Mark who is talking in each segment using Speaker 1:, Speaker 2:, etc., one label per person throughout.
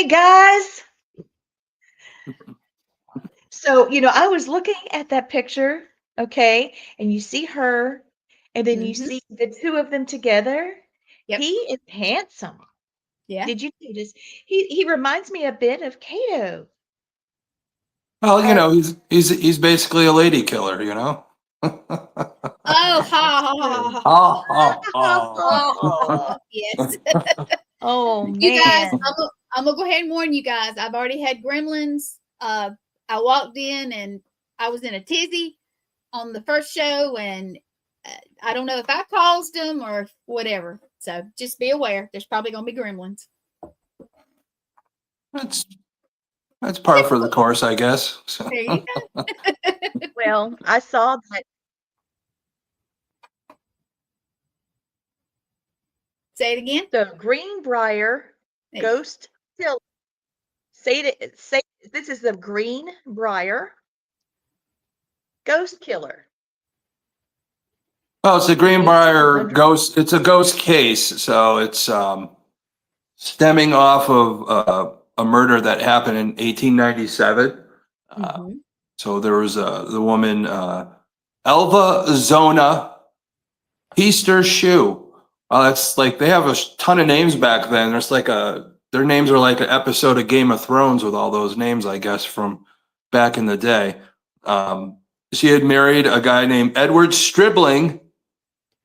Speaker 1: Hey guys. So, I was looking at that picture, okay, and you see her, and then you
Speaker 2: Mhm.
Speaker 1: see the two of them together.
Speaker 2: Yep.
Speaker 1: He is handsome.
Speaker 2: Yeah.
Speaker 1: Did you notice? He reminds me a bit of Kato.
Speaker 3: Well,
Speaker 1: Uh,
Speaker 3: he's basically a lady killer,
Speaker 2: Oh, ha, ha, ha, ha,
Speaker 3: Oh,
Speaker 2: ha.
Speaker 3: oh, oh.
Speaker 2: Yes.
Speaker 1: oh
Speaker 2: You guys,
Speaker 1: man.
Speaker 2: I'm gonna go ahead and warn you guys. I've already had gremlins. I walked in and I was in a tizzy on the first show, and I don't know if I caused them or whatever. So just be aware. There's probably gonna be gremlins.
Speaker 3: That's that's par for the course, I guess. So,
Speaker 2: There you go.
Speaker 1: Well, I saw that
Speaker 2: Say it again.
Speaker 1: the Greenbrier
Speaker 2: Hey.
Speaker 1: ghost kill. Say this is the Greenbrier ghost killer.
Speaker 3: well, it's a
Speaker 1: From
Speaker 3: Greenbrier
Speaker 1: 1800.
Speaker 3: ghost. It's a ghost case, so it's stemming off of a murder that happened in 1897.
Speaker 2: Mm-hmm.
Speaker 3: So there was the woman Elva Zona Easter Shoe. That's like they have a ton of names back then. Their names are like an episode of Game of Thrones with all those names, I guess, from back in the day. She had married a guy named Edward Stribling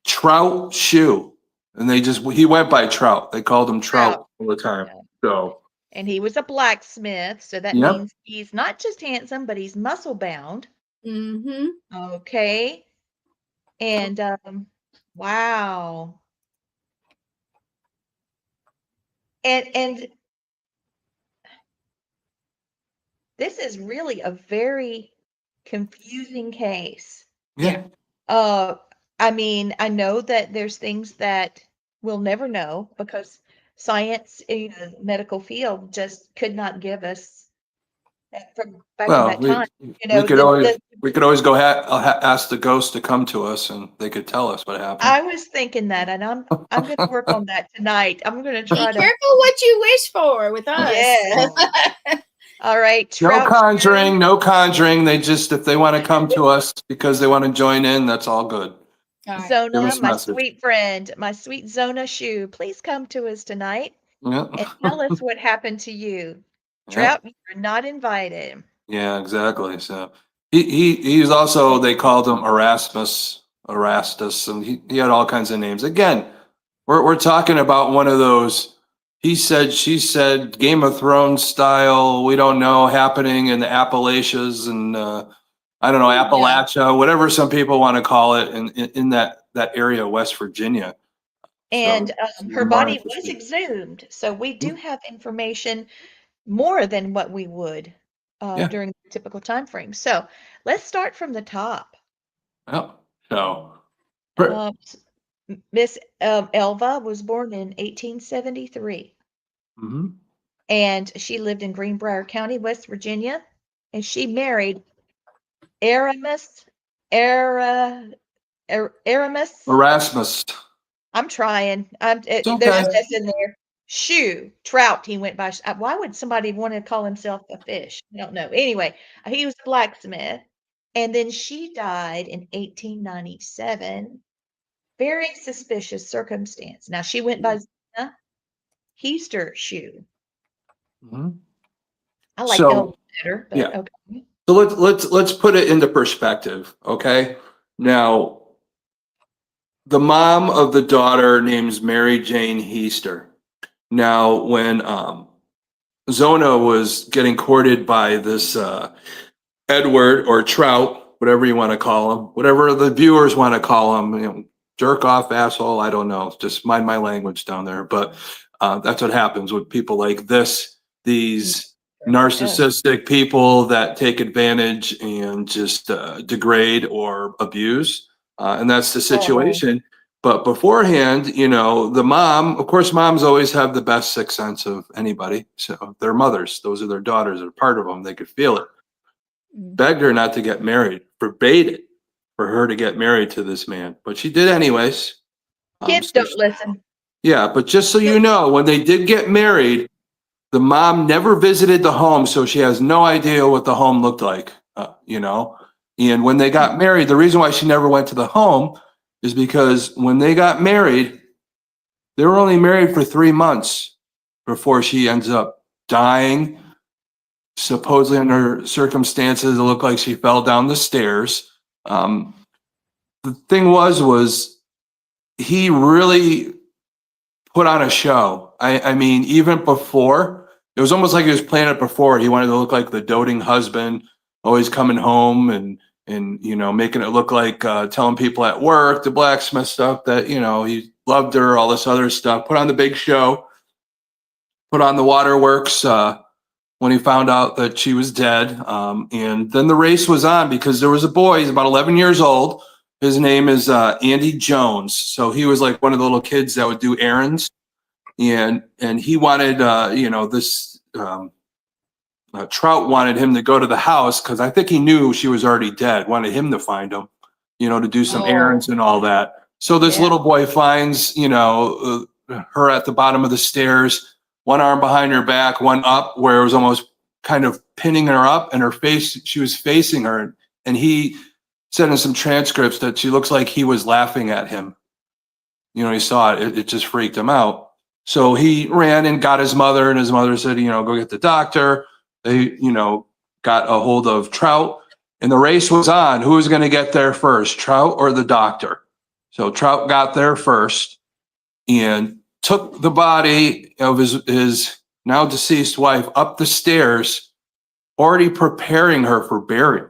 Speaker 3: Trout Shoe, and he went by Trout. They called him
Speaker 1: Trout.
Speaker 3: Trout all the time.
Speaker 1: Yeah.
Speaker 3: So
Speaker 1: And he was a blacksmith, so that
Speaker 3: yep.
Speaker 1: means he's not just handsome, but he's muscle bound.
Speaker 2: Mm-hmm.
Speaker 1: Okay. And wow. And this is really a very confusing case.
Speaker 3: Yeah.
Speaker 1: Uh I mean, I know that there's things that we'll never know because science, medical field just could not give us that from back in
Speaker 3: Well,
Speaker 1: that time.
Speaker 3: we could always
Speaker 1: The
Speaker 3: we could always go ask the ghost to come to us, and they could tell us what happened.
Speaker 1: I was thinking that, and I'm gonna work on that tonight. I'm gonna
Speaker 2: Be
Speaker 1: try to.
Speaker 2: careful what you wish for with us.
Speaker 1: Yes. All right,
Speaker 3: No
Speaker 1: trout
Speaker 3: conjuring, no conjuring. They just, if they want to come to us because they want to join in, that's all good.
Speaker 2: All right.
Speaker 3: Give
Speaker 1: Zona,
Speaker 3: us a
Speaker 1: my
Speaker 3: message.
Speaker 1: sweet friend, my sweet Zona Shoe, please come to us tonight
Speaker 3: Yeah.
Speaker 1: and tell us what happened to you.
Speaker 3: Yeah.
Speaker 1: Trout, you're not invited.
Speaker 3: Yeah, exactly. So he's also, they called him Erastus, and he had all kinds of names. Again, we're talking about one of those he said, she said, Game of Thrones style, we don't know, happening in the Appalachians and I don't know, Appalachia, whatever some people want to call it, in that area of West Virginia.
Speaker 1: And
Speaker 3: So it's
Speaker 1: her
Speaker 3: even more
Speaker 1: body was
Speaker 3: interesting.
Speaker 1: exhumed, so we do have information more than what we would
Speaker 3: Yeah.
Speaker 1: during the typical time frame. So let's start from the top.
Speaker 3: Yeah. So
Speaker 1: Miss Elva was born in 1873,
Speaker 3: mhm.
Speaker 1: and she lived in Greenbrier County, West Virginia, and she married Aramis. Aramis.
Speaker 3: Erasmus.
Speaker 1: I'm trying.
Speaker 3: It's
Speaker 1: There's
Speaker 3: okay.
Speaker 1: an S in there. Shoe Trout. He went by. Why would somebody want to call himself a fish? I don't know. Anyway, he was a blacksmith, and then she died in 1897. Very suspicious circumstance. Now she went by Zena Heister Shoe.
Speaker 3: Mhm.
Speaker 1: I like Elva
Speaker 3: So
Speaker 1: better, but
Speaker 3: yeah.
Speaker 1: okay.
Speaker 3: So let's put it into perspective, okay? Now, the mom of the daughter name's Mary Jane Heister. Now, when Zona was getting courted by this Edward or Trout, whatever you want to call him, whatever the viewers want to call him, jerk off, asshole, I don't know. Just mind my language down there. But that's what happens with people like this, these narcissistic people that take advantage and just degrade or abuse. And that's the situation. But beforehand, the mom, of course, moms always have the best sixth sense of anybody. So their mothers, those are their daughters, are part of them. They could feel it. Begged her not to get married, forbade it for her to get married to this man. But she did anyways.
Speaker 1: Kids don't listen.
Speaker 3: Yeah, but just so you know, when they did get married, The mom never visited the home, so she has no idea what the home looked like, you know. And when they got married, the reason why she never went to the home is because when they got married, they were only married for 3 months before she ends up dying. Supposedly under circumstances, it looked like she fell down the stairs. The thing was he really put on a show. I mean, even before, it was almost like he was planning it before. He wanted to look like the doting husband, always coming home and you know, making it look like telling people at work, the blacksmith stuff, that, you know, he loved her, all this other stuff. Put on the big show, put on the waterworks when he found out that she was dead. And then the race was on because there was a boy, he's about 11 years old. His name is Andy Jones. So he was like one of the little kids that would do errands. And he wanted, you know, this Trout wanted him to go to the house because I think he knew she was already dead, wanted him to find him, you know, to do some errands and all that. So this little boy finds, you know, her at the bottom of the stairs, one arm behind her back, one up, where it was almost kind of pinning her up, and her face, she was facing her. And he said in some transcripts that she looks like he was laughing at him. You know, he saw it, it just freaked him out. So he ran and got his mother, and his mother said, you know, go get the doctor. They, you know, got a hold of Trout, and the race was on. Who was going to get there first, Trout or the doctor? So Trout got there first and took the body of his now deceased wife up the stairs, already preparing her for burial,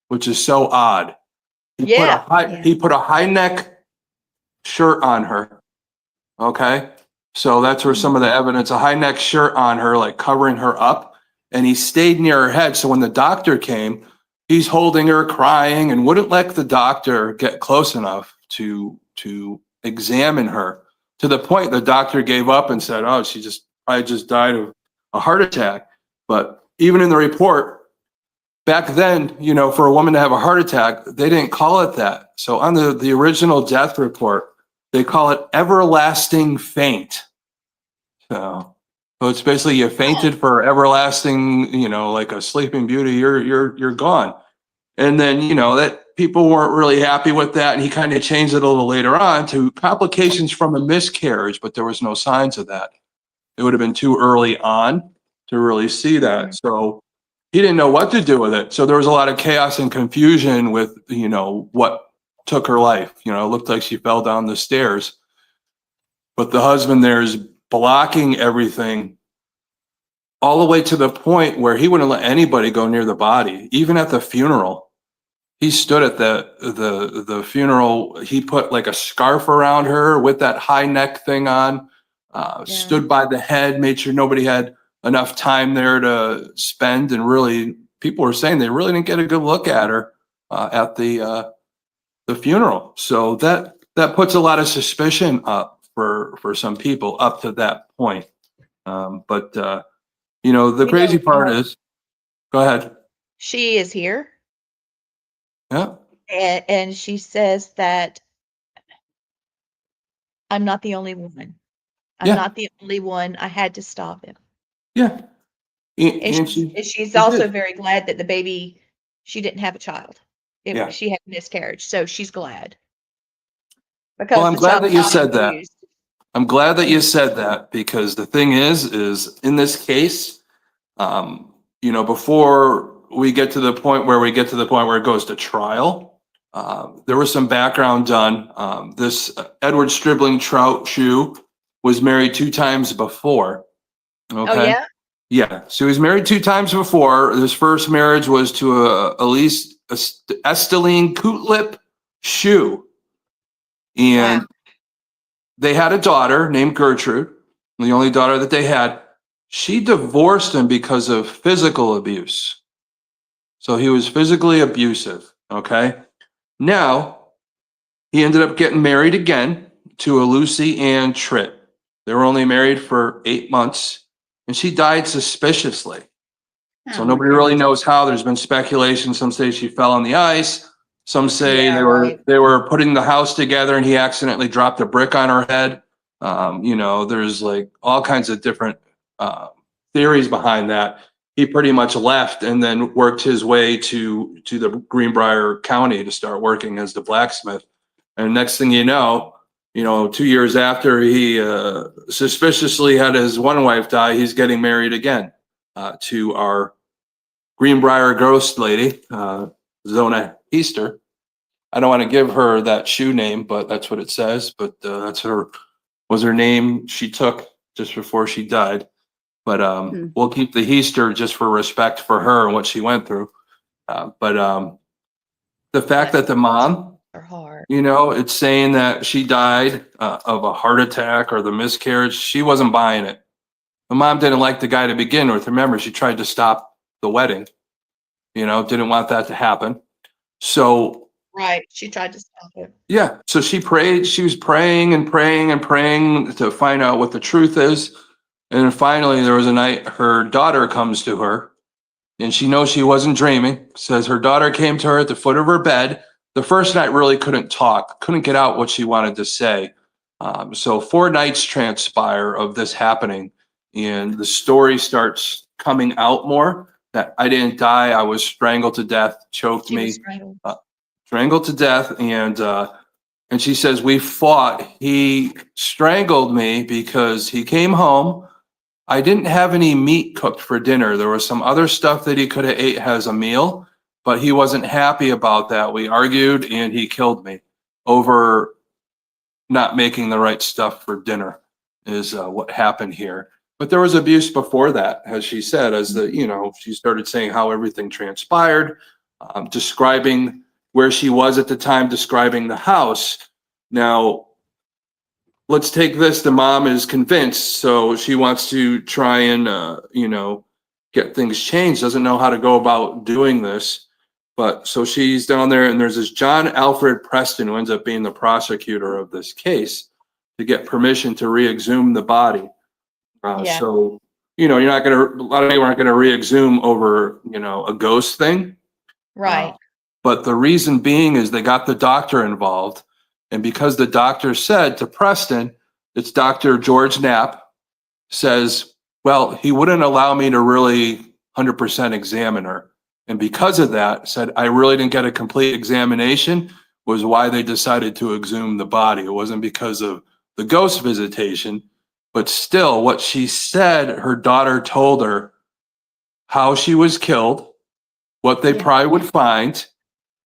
Speaker 3: which is so odd. He put a high neck shirt on her. Okay. So that's where some of the evidence, a high neck shirt on her, like covering her up. And he stayed near her head. So when the doctor came, he's holding her, crying, and wouldn't let the doctor get close enough to examine her, to the point the doctor gave up and said, oh, she probably just died of a heart attack. But even in the report, back then, you know, for a woman to have a heart attack, they didn't call it that. So on the original death report, they call it everlasting faint. So it's basically you fainted for everlasting, you know, like a sleeping beauty, you're gone. And then, you know, that people weren't really happy with that. And he kind of changed it a little later on to complications from a miscarriage, but there was no signs of that. It would have been too early on to really see that. So he didn't know what to do with it. So there was a lot of chaos and confusion with, you know, what took her life. You know, it looked like she fell down the stairs, but the husband there is blocking everything all the way to the point where he wouldn't let anybody go near the body, even at the funeral. He stood at the funeral. He put like a scarf around her with that high neck thing on, stood by the head, made sure nobody had enough time there to spend. And really, people were saying they really didn't get a good look at her at the funeral. So that puts a lot of suspicion up for some people up to that point. But you know, the crazy part is, go ahead.
Speaker 1: She is here.
Speaker 3: Yeah.
Speaker 1: And she says that I'm not the only one. I'm not the only one. I had to stop him.
Speaker 3: Yeah.
Speaker 1: And she's also very glad that the baby, she didn't have a child. She had a miscarriage. So she's glad. Because
Speaker 3: I'm glad that you said that. I'm glad that you said that, because the thing is in this case, you know, before we get to the point where it goes to trial, there was some background done. This Edward Stribling Trout Shoe was married 2 times before. Okay.
Speaker 1: Oh, yeah?
Speaker 3: Yeah. So he was married 2 times before. His first marriage was to Elise Esteline Cootlip Shoe. And they had a daughter named Gertrude, the only daughter that they had. She divorced him because of physical abuse. So he was physically abusive. Okay. Now he ended up getting married again to a Lucy Ann Tritt. They were only married for 8 months, and she died suspiciously. So nobody really knows how. There's been speculation. Some say she fell on the ice. Some say they were putting the house together and he accidentally dropped a brick on her head. You know, there's like all kinds of different theories behind that, he pretty much left and then worked his way to the Greenbrier County to start working as the blacksmith. And next thing you know, 2 years after he suspiciously had his one wife die, he's getting married again to our Greenbrier ghost lady, Zona Easter. I don't want to give her that shoe name, but that's what it says. But that's was her name she took just before she died. But we'll keep the Easter just for respect for her and what she went through. But the fact that the mom,
Speaker 1: Her heart.
Speaker 3: it's saying that she died of a heart attack or the miscarriage. She wasn't buying it. The mom didn't like the guy to begin with. Remember, she tried to stop the wedding. Didn't want that to happen. So
Speaker 1: Right. She tried to stop it.
Speaker 3: yeah, so she prayed. She was praying and praying and praying to find out what the truth is. And then finally, there was a night her daughter comes to her, and she knows she wasn't dreaming. Says her daughter came to her at the foot of her bed. The first night really couldn't talk, couldn't get out what she wanted to say. So 4 nights transpire of this happening, and the story starts coming out more that I didn't die. I was strangled to death, choked
Speaker 1: She
Speaker 3: me,
Speaker 1: was
Speaker 3: strangled to death. And she says, we fought. He strangled me because he came home. I didn't have any meat cooked for dinner. There was some other stuff that he could have ate as a meal, but he wasn't happy about that. We argued and he killed me over not making the right stuff for dinner is what happened here. But there was abuse before that, as she said, she started saying how everything transpired, describing where she was at the time, describing the house. Now, let's take this. The mom is convinced, so she wants to try and, get things changed, doesn't know how to go about doing this. But so she's down there, and there's this John Alfred Preston who ends up being the prosecutor of this case to get permission to re-exhume the body.
Speaker 1: Yeah.
Speaker 3: So, you're not going to, a lot of people aren't going to re-exhume over, a ghost thing.
Speaker 1: Right.
Speaker 3: But the reason being is they got the doctor involved. And because the doctor said to Preston, it's Dr. George Knapp, says, well, he wouldn't allow me to really 100% examine her. And because of that, said, I really didn't get a complete examination, was why they decided to exhume the body. It wasn't because of the ghost visitation, but still what she said, her daughter told her how she was killed, what they probably would find,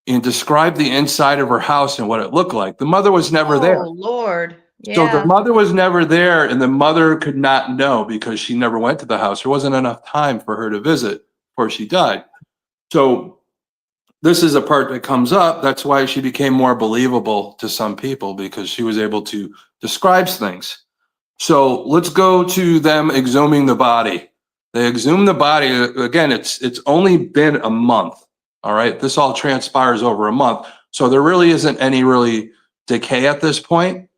Speaker 3: and describe the inside of her house and what it looked like. The mother was never there.
Speaker 1: Oh, Lord.
Speaker 3: So the
Speaker 1: Yeah.
Speaker 3: mother was never there, and the mother could not know because she never went to the house. There wasn't enough time for her to visit before she died. So this is a part that comes up. That's why she became more believable to some people, because she was able to describe things. So let's go to them exhuming the body. They exhumed the body. Again, it's only been a month. All right. This all transpires over a month. So there really isn't any really decay at this point.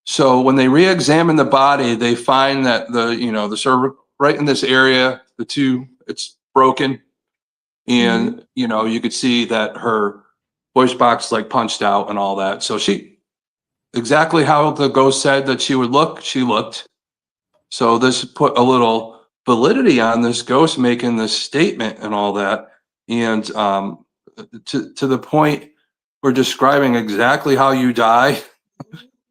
Speaker 3: So when they re-examine the body, they find that the cervix right in this area, it's broken. And, you could see that her voice box like punched out and all that. So she, exactly how the ghost said that she would look, she looked. So this put a little validity on this ghost making this statement and all that. And to the point we're describing exactly how you die.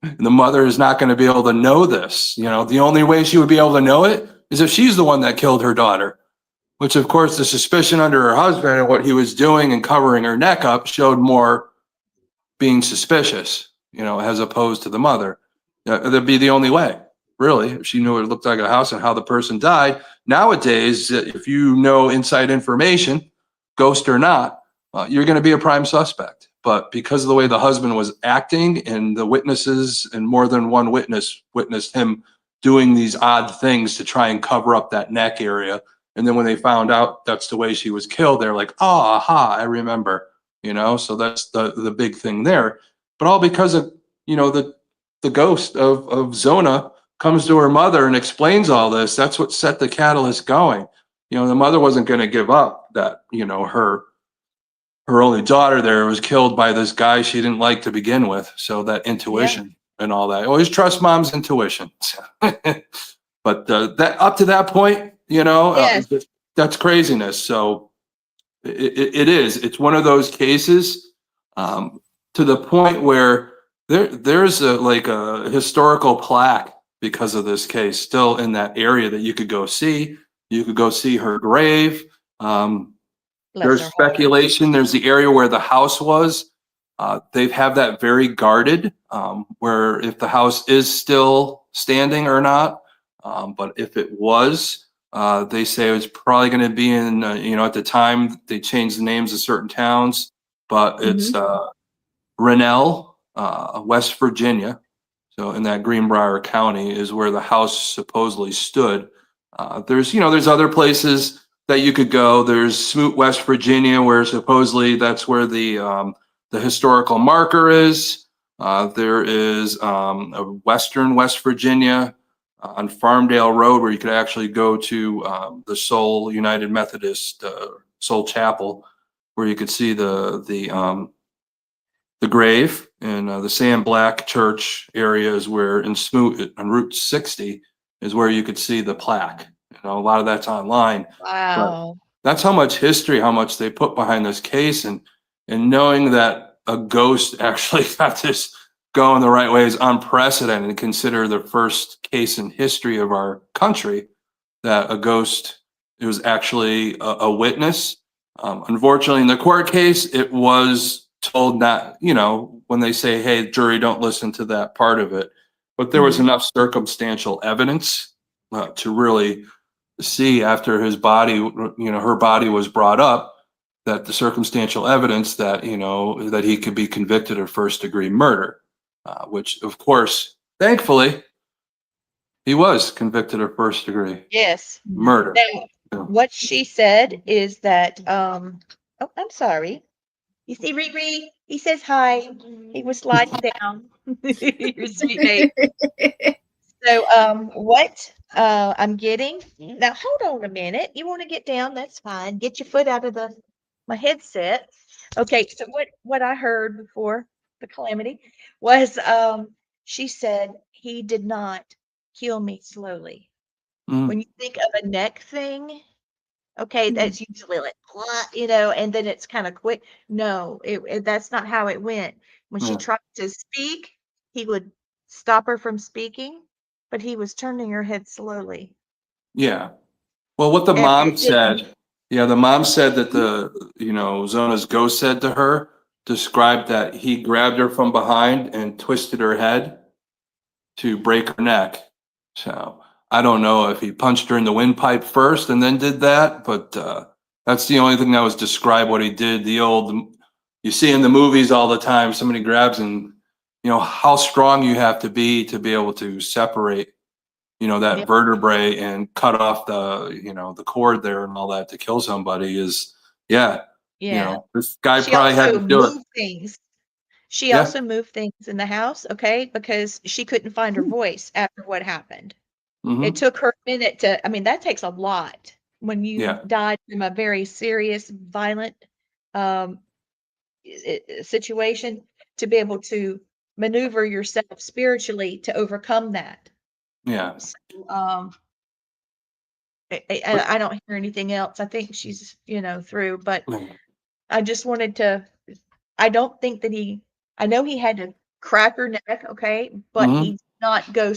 Speaker 3: And the mother is not going to be able to know this. The only way she would be able to know it is if she's the one that killed her daughter, which of course the suspicion under her husband and what he was doing and covering her neck up showed more being suspicious, as opposed to the mother. That'd be the only way, really, if she knew what it looked like a house and how the person died. Nowadays, if you know inside information, ghost or not, you're going to be a prime suspect. But because of the way the husband was acting and the witnesses and more than one witness witnessed him doing these odd things to try and cover up that neck area. And then when they found out that's the way she was killed, they're like, oh, aha, I remember, so that's the big thing there. But all because of, the ghost of Zona comes to her mother and explains all this. That's what set the catalyst going. The mother wasn't going to give up that, her only daughter there was killed by this guy she didn't like to begin with. So that intuition and all that. Always trust mom's intuition. But that up to that point, you know,
Speaker 1: Yes.
Speaker 3: that's craziness. So it is. It's one of those cases, to the point where there's like a historical plaque because of this case still in that area that you could go see. You could go see her grave.
Speaker 1: Bless
Speaker 3: There's
Speaker 1: her heart.
Speaker 3: speculation. There's the area where the house was. They have that very guarded, where if the house is still standing or not. But if it was, they say it was probably going to be in, at the time they changed the names of certain towns, but it's Rennell, West Virginia. So in that Greenbrier County is where the house supposedly stood. There's other places that you could go. There's Smoot, West Virginia, where supposedly that's where the historical marker is. There is a Western West Virginia on Farmdale Road, where you could actually go to the Soul United Methodist Soul Chapel, where you could see the grave. And the Sand Black Church area is where in Smoot on Route 60 is where you could see the plaque. A lot of that's online.
Speaker 1: Wow.
Speaker 3: That's how much history, how much they put behind this case, and knowing that a ghost actually got this going the right way is unprecedented. And consider the first case in history of our country that a ghost, it was actually a witness. Unfortunately, in the court case, it was told not, when they say, hey, jury, don't listen to that part of it. But there was enough circumstantial evidence to really see after his body, her body was brought up, that the circumstantial evidence that, that he could be convicted of first-degree murder, which, of course, thankfully, he was convicted of first-degree
Speaker 1: Yes.
Speaker 3: murder.
Speaker 1: Now, what she said is that, oh, I'm sorry. You see, Riri, he says hi. He was sliding down. You're sweet baby. So, what I'm getting now, hold on a minute. You want to get down? That's fine. Get your foot out of my headset. Okay. So what I heard before the calamity was she said he did not kill me slowly.
Speaker 3: Mm,
Speaker 1: When you think of a neck thing, okay, that's usually like, and then it's kind of quick. No, that's not how it went. When she
Speaker 3: yeah,
Speaker 1: tried to speak, he would stop her from speaking, but he was turning her head slowly.
Speaker 3: yeah. Well, what the
Speaker 1: And
Speaker 3: mom
Speaker 1: it didn't,
Speaker 3: said, yeah, the mom said that Zona's ghost said to her, described that he grabbed her from behind and twisted her head to break her neck. So I don't know if he punched her in the windpipe first and then did that, but that's the only thing that was described what he did. You see in the movies all the time, somebody grabs and, how strong you have to be able to separate, that
Speaker 1: yeah,
Speaker 3: vertebrae and cut off the cord there and all that to kill somebody is, yeah,
Speaker 1: yeah.
Speaker 3: this guy
Speaker 1: She
Speaker 3: probably had
Speaker 1: also
Speaker 3: to do it.
Speaker 1: moved things. She
Speaker 3: Yeah.
Speaker 1: also moved things in the house, okay, because she couldn't find her voice after what happened. It
Speaker 3: Hmm.
Speaker 1: took her a minute I mean, that takes a lot when you
Speaker 3: Yeah.
Speaker 1: died from a very serious, violent um, situation to be able to maneuver yourself spiritually to overcome that.
Speaker 3: Yeah.
Speaker 1: So,
Speaker 3: But,
Speaker 1: I don't hear anything else. I think she's, through, but I just wanted to, I don't think that I know he had to crack her neck, okay, but he
Speaker 3: hmm
Speaker 1: did not go,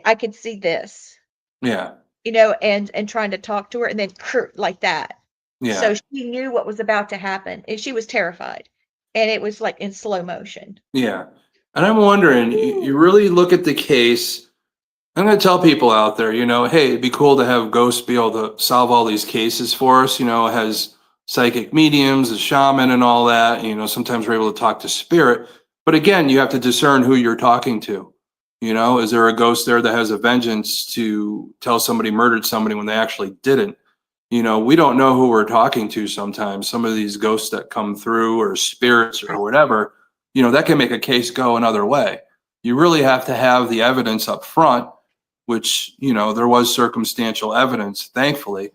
Speaker 1: I could see this,
Speaker 3: yeah.
Speaker 1: and trying to talk to her and then like that. So
Speaker 3: Yeah.
Speaker 1: she knew what was about to happen and she was terrified. And it was like in slow motion.
Speaker 3: Yeah. And I'm wondering, you really look at the case. I'm going to tell people out there, hey, it'd be cool to have ghosts be able to solve all these cases for us. It has psychic mediums, a shaman, and all that. Sometimes we're able to talk to spirit. But again, you have to discern who you're talking to. Is there a ghost there that has a vengeance to tell somebody murdered somebody when they actually didn't? We don't know who we're talking to sometimes. Some of these ghosts that come through or spirits or whatever, that can make a case go another way. You really have to have the evidence up front, which, there was circumstantial evidence, thankfully.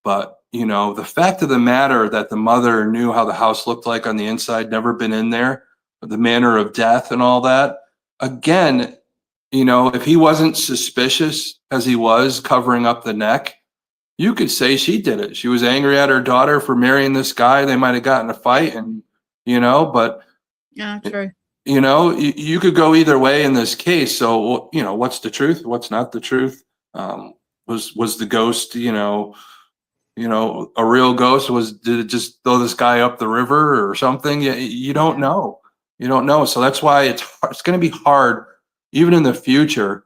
Speaker 3: But, the fact of the matter that the mother knew how the house looked like on the inside, never been in there, the manner of death and all that, again, if he wasn't suspicious as he was covering up the neck, you could say she did it. She was angry at her daughter for marrying this guy. They might have gotten a fight, and but
Speaker 2: Yeah, true.
Speaker 3: you could go either way in this case. So, what's the truth? What's not the truth? Was the ghost, a real ghost? Did it just throw this guy up the river or something? You don't know. You don't know. So that's why it's going to be hard, even in the future,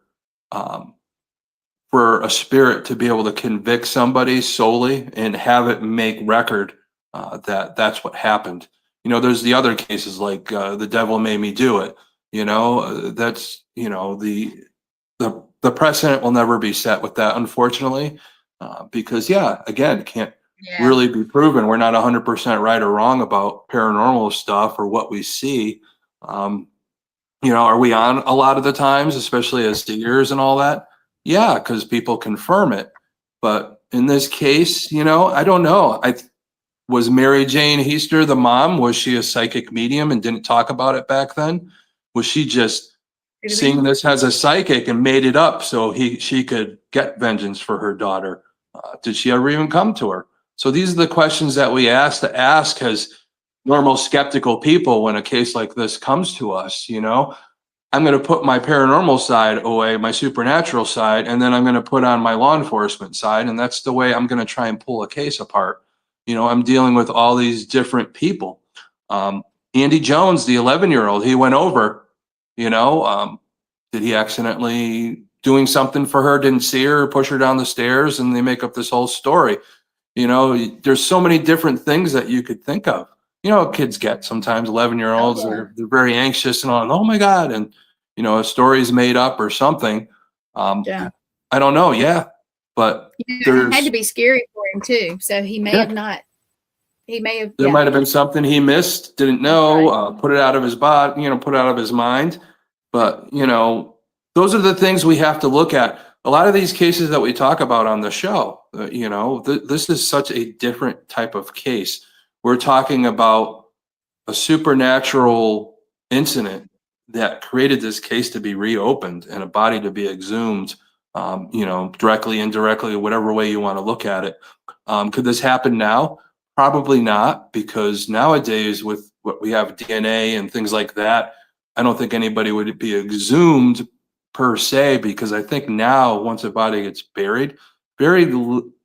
Speaker 3: for a spirit to be able to convict somebody solely and have it make record that that's what happened. There's the other cases like the devil made me do it. That's the precedent will never be set with that, unfortunately, because again, it can't really be proven. We're not 100% right or wrong about paranormal stuff or what we see. Are we on a lot of the times, especially as seers and all that? Yeah, because people confirm it. But in this case, I don't know. Was Mary Jane Heaster the mom? Was she a psychic medium and didn't talk about it back then? Was she just seeing this as a psychic and made it up so she could get vengeance for her daughter? Did she ever even come to her? So these are the questions that we have to ask as normal skeptical people when a case like this comes to us. I'm going to put my paranormal side away, my supernatural side, and then I'm going to put on my law enforcement side. And that's the way I'm going to try and pull a case apart. I'm dealing with all these different people. Andy Jones, the 11-year-old, he went over, did he accidentally doing something for her, didn't see her, push her down the stairs, and they make up this whole story. There's so many different things that you could think of. Kids get sometimes 11-year-olds, they're very anxious and all, oh my God. And, a story's made up or something. I don't know. Yeah. But
Speaker 2: it had to be scary for him too. So he may have not,
Speaker 3: there might have been something he missed, didn't know, put it out of his body, put it out of his mind. But, those are the things we have to look at. A lot of these cases that we talk about on the show, this is such a different type of case. We're talking about a supernatural incident that created this case to be reopened and a body to be exhumed, directly, indirectly, whatever way you want to look at it. Could this happen now? Probably not, because nowadays with what we have DNA and things like that, I don't think anybody would be exhumed per se, because I think now once a body gets buried, very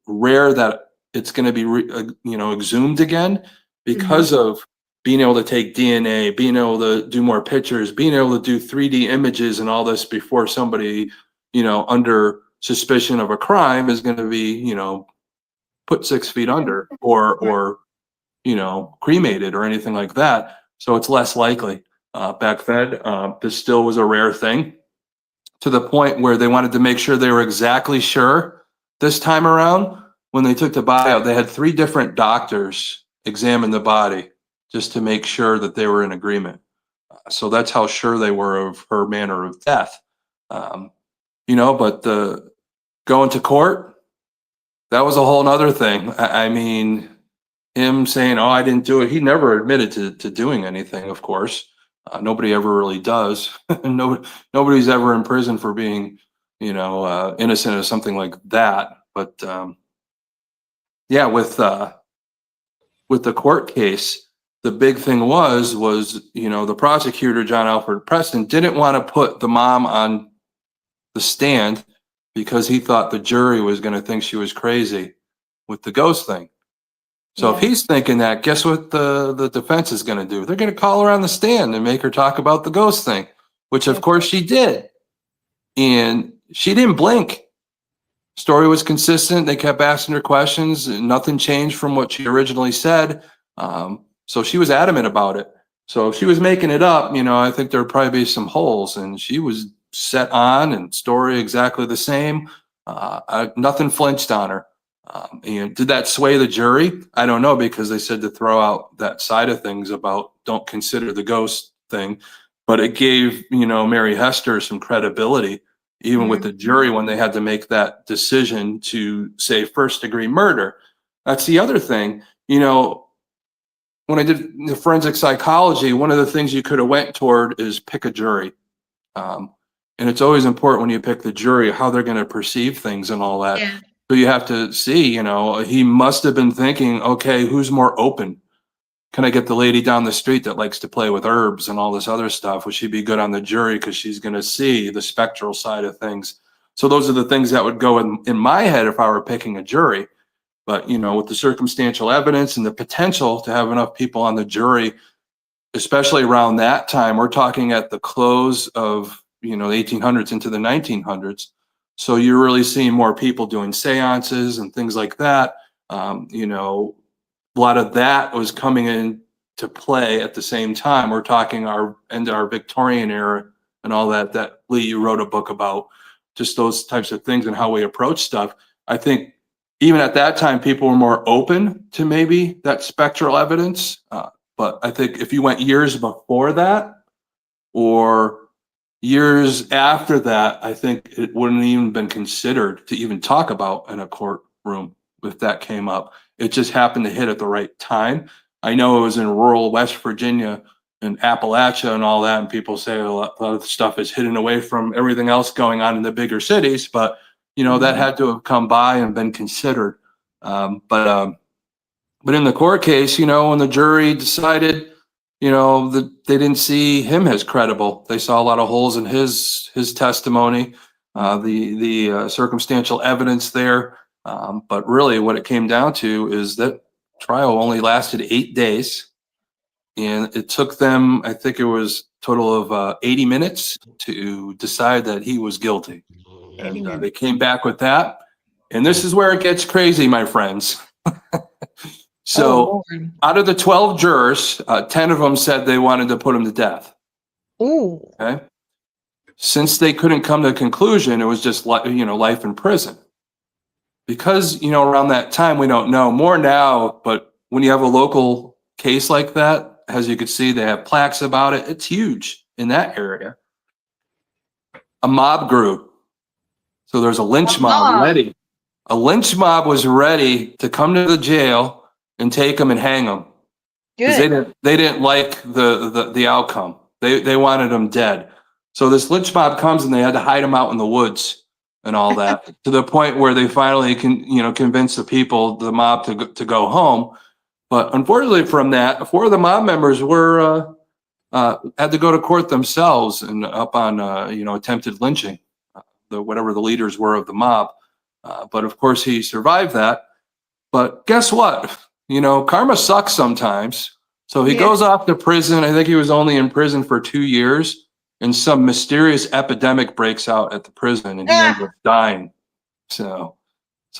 Speaker 3: rare that it's going to be exhumed again, because of being able to take DNA, being able to do more pictures, being able to do 3D images and all this before somebody under suspicion of a crime is going to be put 6 feet under or cremated or anything like that. So it's less likely. Back then, this still was a rare thing, to the point where they wanted to make sure they were exactly sure this time around. When they took the body out, they had 3 different doctors examine the body just to make sure that they were in agreement. So that's how sure they were of her manner of death. But going to court, that was a whole nother thing. I mean, him saying, "Oh, I didn't do it." He never admitted to doing anything, of course. Nobody ever really does. Nobody's ever in prison for being, innocent of something like that. But with the court case, the big thing was the prosecutor, John Alfred Preston, didn't want to put the mom on the stand because he thought the jury was going to think she was crazy with the ghost thing. So if he's thinking that, guess what the defense is going to do? They're going to call her on the stand and make her talk about the ghost thing, which of course she did. And she didn't blink. Story was consistent. They kept asking her questions and nothing changed from what she originally said. So she was adamant about it. So if she was making it up, I think there'd probably be some holes, and she was set on, and story exactly the same. Nothing flinched on her. And did that sway the jury? I don't know, because they said to throw out that side of things about don't consider the ghost thing, but it gave, Mary Hester some credibility, even with the jury, when they had to make that decision to say first-degree murder. That's the other thing, when I did the forensic psychology, one of the things you could have went toward is pick a jury. And it's always important when you pick the jury, how they're going to perceive things and all that. So you have to see, he must have been thinking, okay, who's more open? Can I get the lady down the street that likes to play with herbs and all this other stuff? Would she be good on the jury because she's going to see the spectral side of things? So those are the things that would go in my head if I were picking a jury. But, with the circumstantial evidence and the potential to have enough people on the jury, especially around that time, we're talking at the close of, the 1800s into the 1900s. So you're really seeing more people doing seances and things like that. A lot of that was coming into play at the same time. We're talking our Victorian era and all that Lee, you wrote a book about just those types of things and how we approach stuff. I think even at that time, people were more open to maybe that spectral evidence. But I think if you went years before that or years after that, I think it wouldn't even been considered to even talk about in a courtroom if that came up. It just happened to hit at the right time. I know it was in rural West Virginia and Appalachia and all that, and people say a lot of stuff is hidden away from everything else going on in the bigger cities, but that had to have come by and been considered. But in the court case, when the jury decided, that they didn't see him as credible, they saw a lot of holes in his testimony, the circumstantial evidence there. But really what it came down to is that trial only lasted 8 days, and it took them, I think it was a total of 80 minutes to decide that he was guilty. And they came back with that. And this is where it gets crazy, my friends. So out of the 12 jurors, 10 of them said they wanted to put him to death.
Speaker 1: Ooh.
Speaker 3: Okay. Since they couldn't come to a conclusion, it was just life in prison. Because, around that time, we don't know more now, but when you have a local case like that, as you can see, they have plaques about it. It's huge in that area. A mob grew. So there's a lynch mob ready. A lynch mob was ready to come to the jail and take him and hang him. Because they didn't like the outcome. They wanted him dead. So this lynch mob comes and they had to hide him out in the woods and all that to the point where they finally convince the mob to go home. But unfortunately from that, 4 of the mob members were had to go to court themselves and up on attempted lynching, whatever the leaders were of the mob. But of course he survived that. But guess what? Karma sucks sometimes. So he goes off to prison. I think he was only in prison for 2 years, and some mysterious epidemic breaks out at the prison, and he ends up dying. So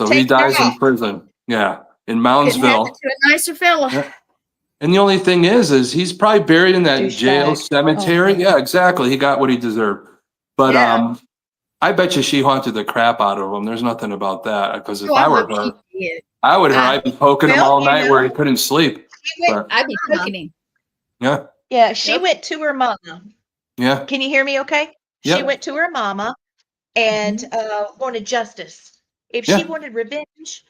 Speaker 3: he dies in prison. Yeah, in Moundsville.
Speaker 2: To a nicer fella.
Speaker 3: Yeah. And the only thing is he's probably buried in that jail cemetery. Yeah, exactly. He got what he deserved. But I bet you she haunted the crap out of him. There's nothing about that. Because if I were her, I'd be poking him all night where he couldn't sleep.
Speaker 2: I'd be poking him.
Speaker 3: Yeah.
Speaker 1: Yeah, she went to her mama.
Speaker 3: Yeah.
Speaker 1: Can you hear me okay?
Speaker 3: Yep.
Speaker 1: She went to her mama and wanted justice. If she wanted revenge,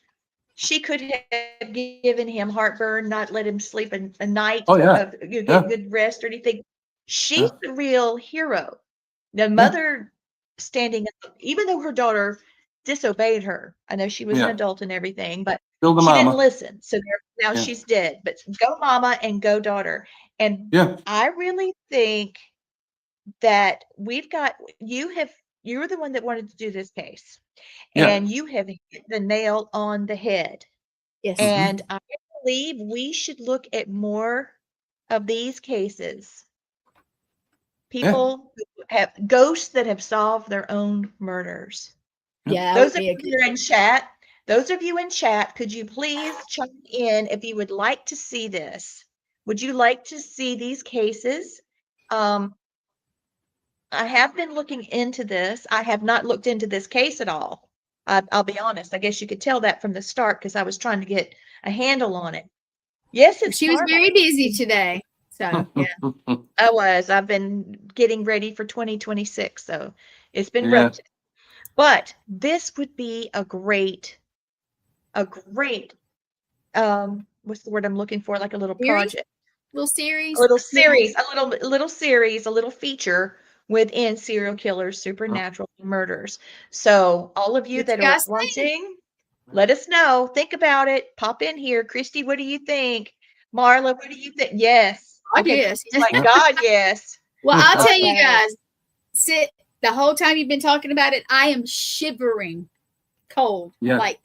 Speaker 1: she could have given him heartburn, not let him sleep a night, get good rest or anything. She's the real hero. The mother standing up, even though her daughter disobeyed her. I know she was an adult and everything, but she didn't listen. So now she's dead. But go mama and go daughter. And I really think that you're the one that wanted to do this case. And you have hit the nail on the head.
Speaker 2: Yes.
Speaker 1: And I believe we should look at more of these cases. People who have ghosts that have solved their own murders.
Speaker 2: Yeah.
Speaker 1: Those of you that are in chat, could you please chime in if you would like to see this? Would you like to see these cases? I have been looking into this. I have not looked into this case at all. I'll be honest. I guess you could tell that from the start because I was trying to get a handle on it. Yes,
Speaker 2: she was very busy today. So yeah,
Speaker 1: I've been getting ready for 2026, so it's been rough. But this would be a great, what's the word I'm looking for? Like a little project,
Speaker 2: a little series,
Speaker 1: a little feature within serial killers, supernatural murders. So all of you that are watching, Let us know. Think about it. Pop in here. Christy, what do you think? Marla, what do you think? Yes.
Speaker 2: God,
Speaker 1: Okay.
Speaker 2: yes.
Speaker 1: It's like, God, yes.
Speaker 2: Well, I'll
Speaker 1: All
Speaker 2: tell you
Speaker 1: right.
Speaker 2: guys, the whole time you've been talking about it, I am shivering cold.
Speaker 3: Yeah.
Speaker 2: Like,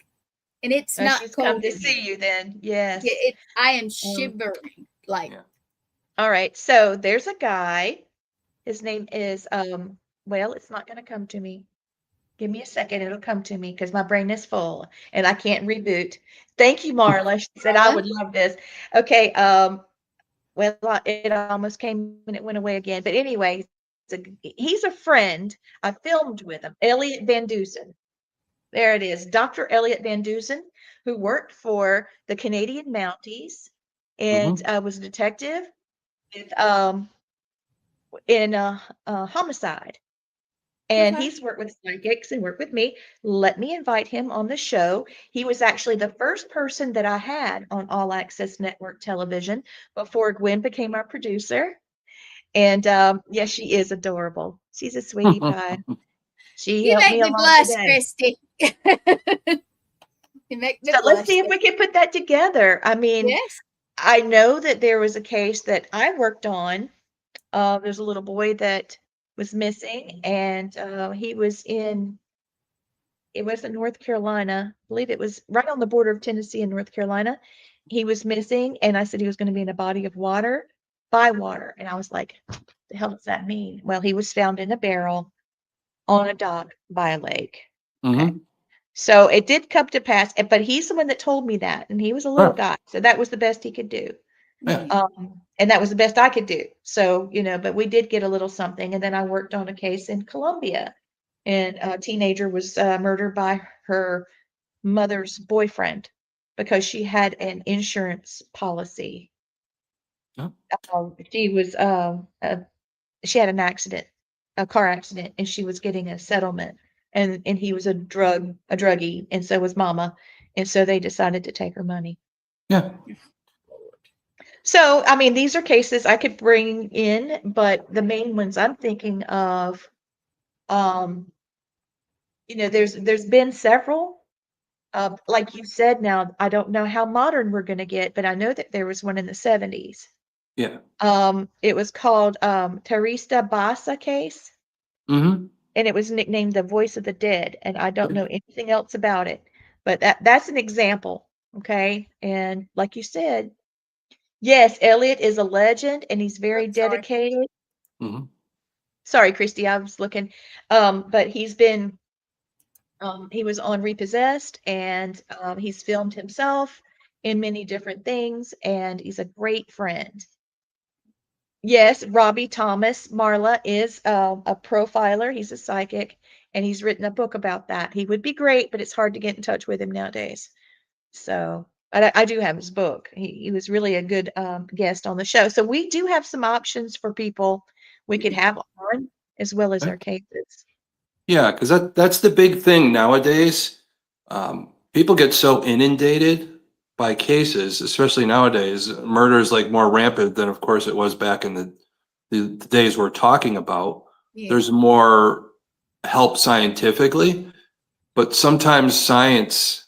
Speaker 2: and it's
Speaker 1: Now
Speaker 2: not
Speaker 1: she's
Speaker 2: cold.
Speaker 1: come to
Speaker 2: in
Speaker 1: see
Speaker 2: here.
Speaker 1: you then. Yes.
Speaker 2: Yeah, I am shivering. Like,
Speaker 3: Yeah.
Speaker 1: All right. So there's a guy. His name is, well, it's not going to come to me. Give me a second. It'll come to me because my brain is full and I can't reboot. Thank you, Marla. She said I
Speaker 2: Marla?
Speaker 1: would love this. Okay. Well, it almost came and it went away again. But anyway, he's a friend. I filmed with him, Elliot Van Dusen. There it is, Dr. Elliot Van Dusen, who worked for the Canadian Mounties and was a detective with, in homicide. And
Speaker 2: Okay.
Speaker 1: he's worked with psychics and worked with me. Let me invite him on the show. He was actually the first person that I had on All Access Network television before Gwen became our producer. And yeah, she is adorable. She's a sweetie pie. She
Speaker 2: You
Speaker 1: helped
Speaker 2: make
Speaker 1: me
Speaker 2: me
Speaker 1: along
Speaker 2: blush,
Speaker 1: today.
Speaker 2: Christy. You make me
Speaker 1: So let's
Speaker 2: blush.
Speaker 1: see if we can put that together. I mean,
Speaker 2: Yes.
Speaker 1: I know that there was a case that I worked on. There's a little boy that was missing, and it was in North Carolina. I believe it was right on the border of Tennessee and North Carolina. He was missing, and I said he was going to be in a body of water, by water. And I was like, the hell does that mean? Well, he was found in a barrel on a dock by a lake. Okay. So it did come to pass, but he's the one that told me that, and he was a little guy, so that was the best he could do.
Speaker 3: Yeah.
Speaker 1: And that was the best I could do. So, but we did get a little something. And then I worked on a case in Colombia, and a teenager was murdered by her mother's boyfriend because she had an insurance policy.
Speaker 3: Oh.
Speaker 1: She had an accident, a car accident, and she was getting a settlement. And he was a druggie, and so was mama. And so they decided to take her money.
Speaker 3: Yeah.
Speaker 1: So, I mean, these are cases I could bring in, but the main ones I'm thinking of, um, there's been several. Like you said, now I don't know how modern we're going to get, but I know that there was one in the 70s.
Speaker 3: Yeah.
Speaker 1: It was called Teresa Basa case,
Speaker 3: Mm-hmm.
Speaker 1: and it was nicknamed the Voice of the Dead, and I don't know anything else about it, but that's an example, okay? And like you said, yes, Elliot is a legend, and he's very
Speaker 2: Sorry.
Speaker 1: dedicated.
Speaker 3: Mm-hmm.
Speaker 1: Sorry, Christy, I was looking. But he was on Repossessed, and he's filmed himself in many different things, and he's a great friend. Yes, Robbie Thomas Marla is a profiler. He's a psychic, and he's written a book about that. He would be great, but it's hard to get in touch with him nowadays. So, but I do have his book. He was really a good guest on the show. So we do have some options for people we could have on as well as our cases.
Speaker 3: Yeah, because that's the big thing nowadays. People get so inundated by cases, especially nowadays. Murder is like more rampant than, of course, it was back in the days we're talking about.
Speaker 2: Yeah.
Speaker 3: There's more help scientifically, but sometimes science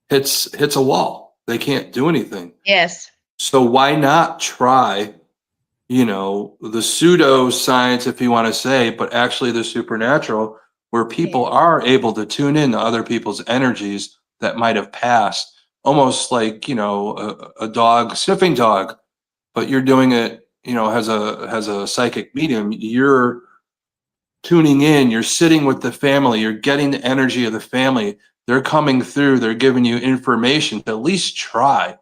Speaker 3: hits a wall. They can't do anything.
Speaker 1: Yes.
Speaker 3: So why not try, the pseudo science, if you want to say, but actually the supernatural, where people are able to tune in to other people's energies that might have passed, almost like, a dog, sniffing dog, but you're doing it, has a psychic medium. You're tuning in, you're sitting with the family, you're getting the energy of the family. They're coming through, they're giving you information to at least try,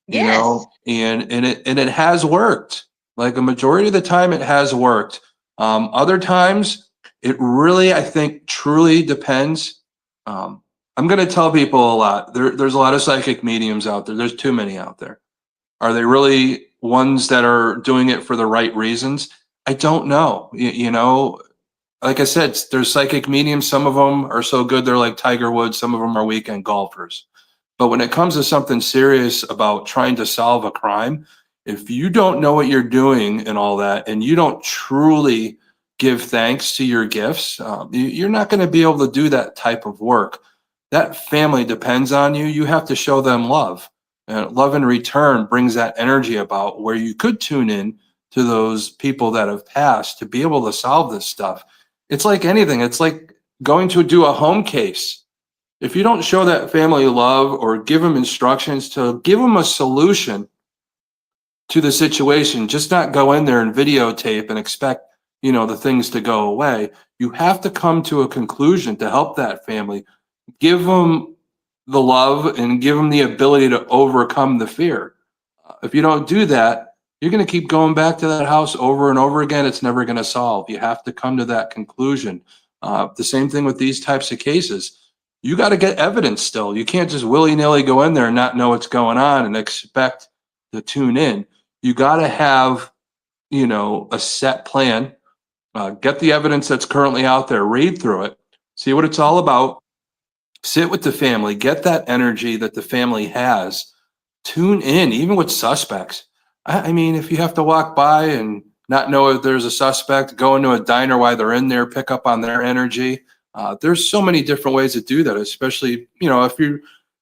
Speaker 1: Yes.
Speaker 3: and it has worked. Like a majority of the time it has worked. Other times it really, I think, truly depends. I'm going to tell people a lot. There's a lot of psychic mediums out there. There's too many out there. Are they really ones that are doing it for the right reasons? I don't know. Like I said, there's psychic mediums. Some of them are so good they're like Tiger Woods. Some of them are weekend golfers. But when it comes to something serious about trying to solve a crime, if you don't know what you're doing and all that, and you don't truly give thanks to your gifts, you're not going to be able to do that type of work. that family depends on you. You have to show them love. And love in return brings that energy about where you could tune in to those people that have passed to be able to solve this stuff. It's like anything. It's like going to do a home case. If you don't show that family love or give them instructions to give them a solution to the situation, just not go in there and videotape and expect, the things to go away. You have to come to a conclusion to help that family. Give them the love and give them the ability to overcome the fear. If you don't do that, you're going to keep going back to that house over and over again. It's never going to solve. You have to come to that conclusion. The same thing with these types of cases. You got to get evidence still. You can't just willy-nilly go in there and not know what's going on and expect to tune in. You got to have, a set plan. Get the evidence that's currently out there, read through it, see what it's all about, sit with the family, get that energy that the family has, tune in, even with suspects. I mean, if you have to walk by and not know if there's a suspect, go into a diner while they're in there, pick up on their energy. There's so many different ways to do that, especially, if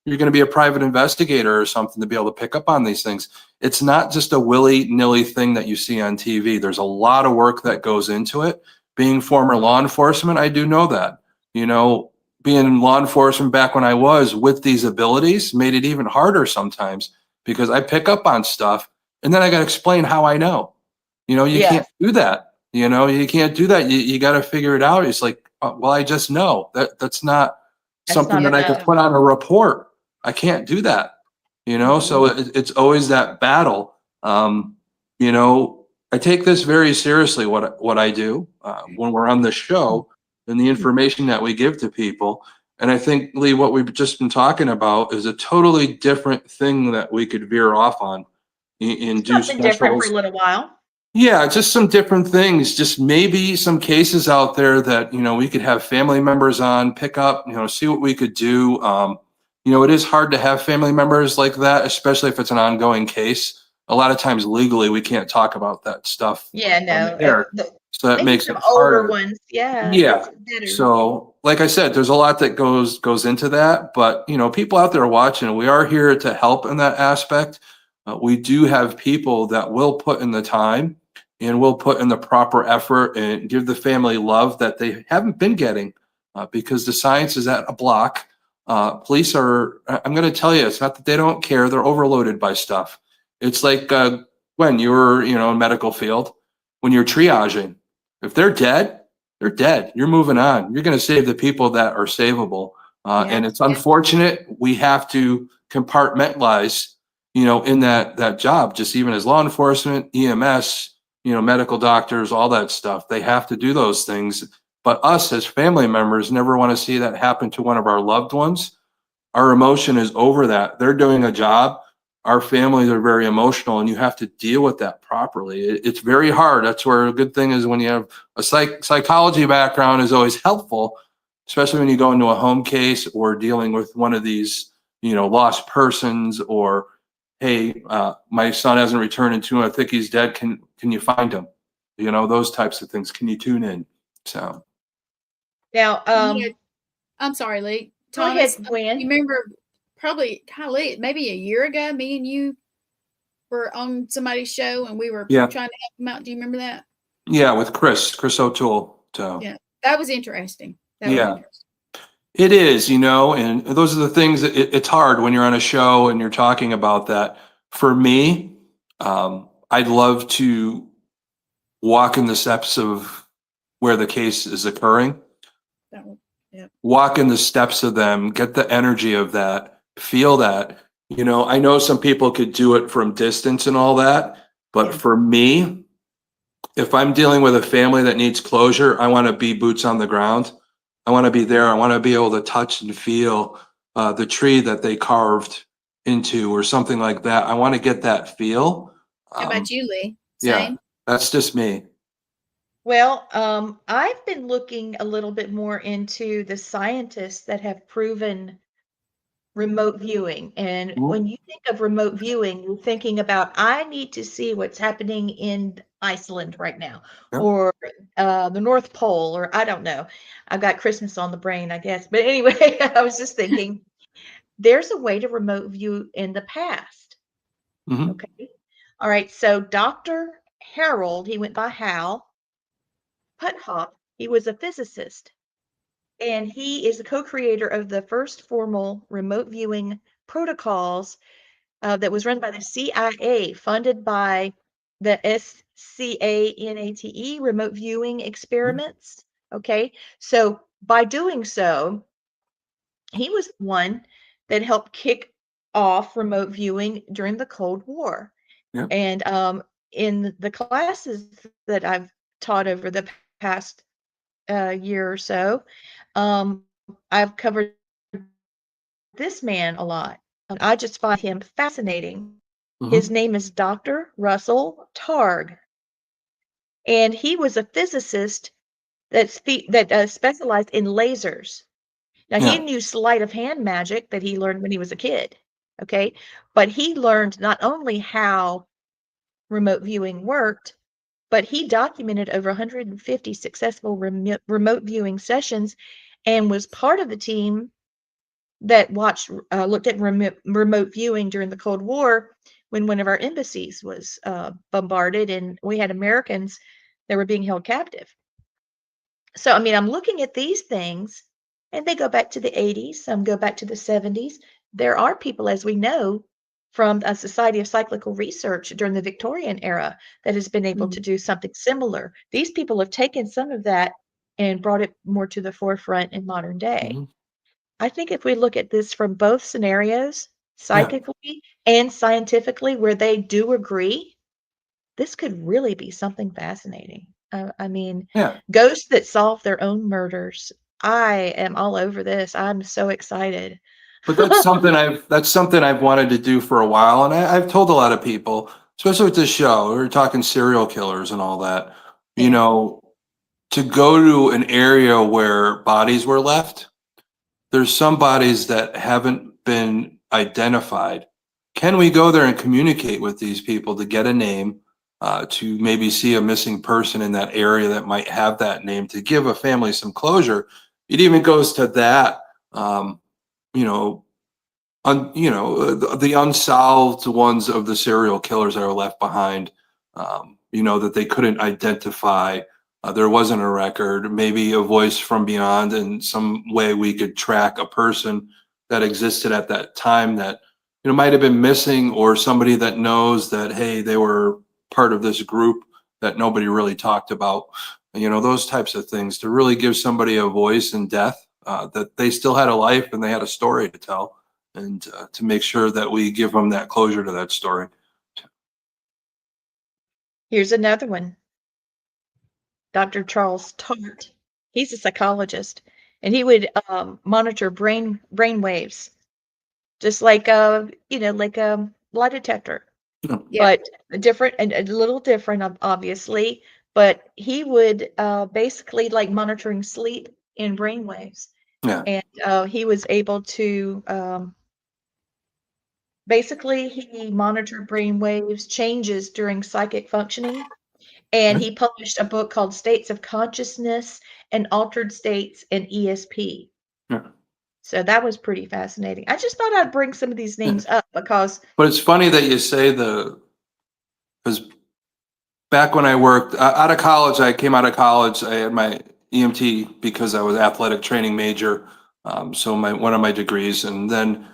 Speaker 3: you're going to be a private investigator or something to be able to pick up on these things. It's not just a willy-nilly thing that you see on TV. There's a lot of work that goes into it. Being former law enforcement, I do know that. Being in law enforcement back when I was with these abilities made it even harder sometimes because I pick up on stuff and then I got to explain how I know. You
Speaker 1: Yes.
Speaker 3: can't do that. You can't do that. You got to figure it out. It's like, well, I just know that's not something
Speaker 1: not
Speaker 3: that I could
Speaker 1: enough.
Speaker 3: put on a report. I can't do that. So it's always that battle. I take this very seriously, what I do when we're on the show and the information that we give to people. And I think, Lee, what we've just been talking about is a totally different thing that we could veer off on and do
Speaker 1: Something different for a
Speaker 3: specials.
Speaker 1: little while.
Speaker 3: Yeah, just some different things, just maybe some cases out there that, we could have family members on, pick up, see what we could do. It is hard to have family members like that, especially if it's an ongoing case. A lot of times legally, we can't talk about that stuff
Speaker 1: Yeah,
Speaker 3: on
Speaker 1: no.
Speaker 3: the air. So that
Speaker 1: Maybe
Speaker 3: makes it
Speaker 1: some older
Speaker 3: harder.
Speaker 1: ones. Yeah.
Speaker 3: Yeah.
Speaker 1: It's better.
Speaker 3: So, like I said, there's a lot that goes into that, but people out there watching, we are here to help in that aspect. We do have people that will put in the time and will put in the proper effort and give the family love that they haven't been getting because the science is at a block. Police are, I'm going to tell you, it's not that they don't care. They're overloaded by stuff. It's like when you were, in medical field, when you're triaging, if they're dead, they're dead. You're moving on. You're going to save the people that are savable. And it's unfortunate. We have to compartmentalize, in that job, just even as law enforcement, EMS, medical doctors, all that stuff. They have to do those things. But us as family members never want to see that happen to one of our loved ones. Our emotion is over that. They're doing a job. Our families are very emotional, and you have to deal with that properly. It's very hard. That's where a good thing is when you have a psychology background is always helpful, especially when you go into a home case or dealing with one of these, lost persons or, hey, my son hasn't returned in 2 months. I think he's dead. Can you find him? Those types of things. Can you tune in? So
Speaker 1: Now,
Speaker 2: I'm sorry, Lee.
Speaker 1: go ahead,
Speaker 2: Thomas,
Speaker 1: Gwen.
Speaker 2: you remember probably maybe a year ago, me and you were on somebody's show and we were trying to help them out. Do you remember that?
Speaker 3: Yeah, with Chris O'Toole. So
Speaker 2: yeah, that was interesting.
Speaker 3: It is, and those are the things that it's hard when you're on a show and you're talking about that. For me, I'd love to walk in the steps of where the case is occurring. Walk in the steps of them, get the energy of that, feel that. I know some people could do it from distance and all that, but for me, if I'm dealing with a family that needs closure, I want to be boots on the ground. I want to be there. I want to be able to touch and feel the tree that they carved into or something like that. I want to get that feel.
Speaker 2: How about you, Lee?
Speaker 3: Yeah,
Speaker 2: Same?
Speaker 3: that's just me.
Speaker 1: Well, I've been looking a little bit more into the scientists that have proven remote viewing. And when you think of remote viewing, you're thinking about, I need to see what's happening in Iceland right now,
Speaker 3: Yeah.
Speaker 1: or the North Pole, or I don't know. I've got Christmas on the brain, I guess. But anyway, I was just thinking there's a way to remote view in the past.
Speaker 3: Mhm.
Speaker 1: Okay. All right. So Dr. Harold, he went by Hal Puthoff, he was a physicist, and he is the co-creator of the first formal remote viewing protocols that was run by the CIA, funded by the SCANATE remote viewing
Speaker 3: Mhm.
Speaker 1: experiments. Okay, so by doing so, he was one that helped kick off remote viewing during the Cold War.
Speaker 3: Yeah.
Speaker 1: And in the classes that I've taught over the past year or so, I've covered this man a lot. I just find him fascinating. His
Speaker 3: Mhm.
Speaker 1: name is Dr. Russell Targ, and he was a physicist that specialized in lasers. Now, he
Speaker 3: Yeah.
Speaker 1: knew sleight of hand magic that he learned when he was a kid, okay? But he learned not only how remote viewing worked, but he documented over 150 successful remote viewing sessions and was part of the team that looked at remote viewing during the Cold War when one of our embassies was bombarded and we had Americans that were being held captive. So, I mean, I'm looking at these things and they go back to the 80s, some go back to the 70s. There are people, as we know, from a Society of Cyclical Research during the Victorian era that has been able to
Speaker 2: Mhm.
Speaker 1: do something similar. These people have taken some of that and brought it more to the forefront in modern day.
Speaker 3: Mhm.
Speaker 1: I think if we look at this from both scenarios,
Speaker 3: Yeah.
Speaker 1: psychically and scientifically, where they do agree, this could really be something fascinating. I mean,
Speaker 3: Yeah.
Speaker 1: ghosts that solve their own murders. I am all over this. I'm so excited.
Speaker 3: But that's something I've wanted to do for a while, and I've told a lot of people, especially with this show. We're talking serial killers and all that. You
Speaker 1: Yeah.
Speaker 3: know, to go to an area where bodies were left, there's some bodies that haven't been identified. Can we go there and communicate with these people to get a name, to maybe see a missing person in that area that might have that name, to give a family some closure? It even goes to that, um, you know, the unsolved ones of the serial killers that are left behind, that they couldn't identify. There wasn't a record, maybe a voice from beyond, and some way we could track a person that existed at that time that might have been missing, or somebody that knows that, hey, they were part of this group that nobody really talked about. Those types of things, to really give somebody a voice in death, that they still had a life and they had a story to tell, and to make sure that we give them that closure to that story.
Speaker 1: Here's another one. Dr. Charles Tart. He's a psychologist, and he would monitor brain waves, just like like a lie detector,
Speaker 3: Yeah.
Speaker 2: Yeah.
Speaker 1: but different and a little different, obviously. But he would basically like monitoring sleep in brain waves,
Speaker 3: Yeah.
Speaker 1: and he was able to basically he monitored brain waves changes during psychic functioning, and
Speaker 3: Yeah.
Speaker 1: he published a book called States of Consciousness and Altered States in ESP.
Speaker 3: Yeah.
Speaker 1: So that was pretty fascinating. I just thought I'd bring some of these
Speaker 3: Yeah.
Speaker 1: names up because
Speaker 3: But it's funny that you say because back when I worked out of college, I came out of college, I had my EMT because I was athletic training major. So one of my degrees, and then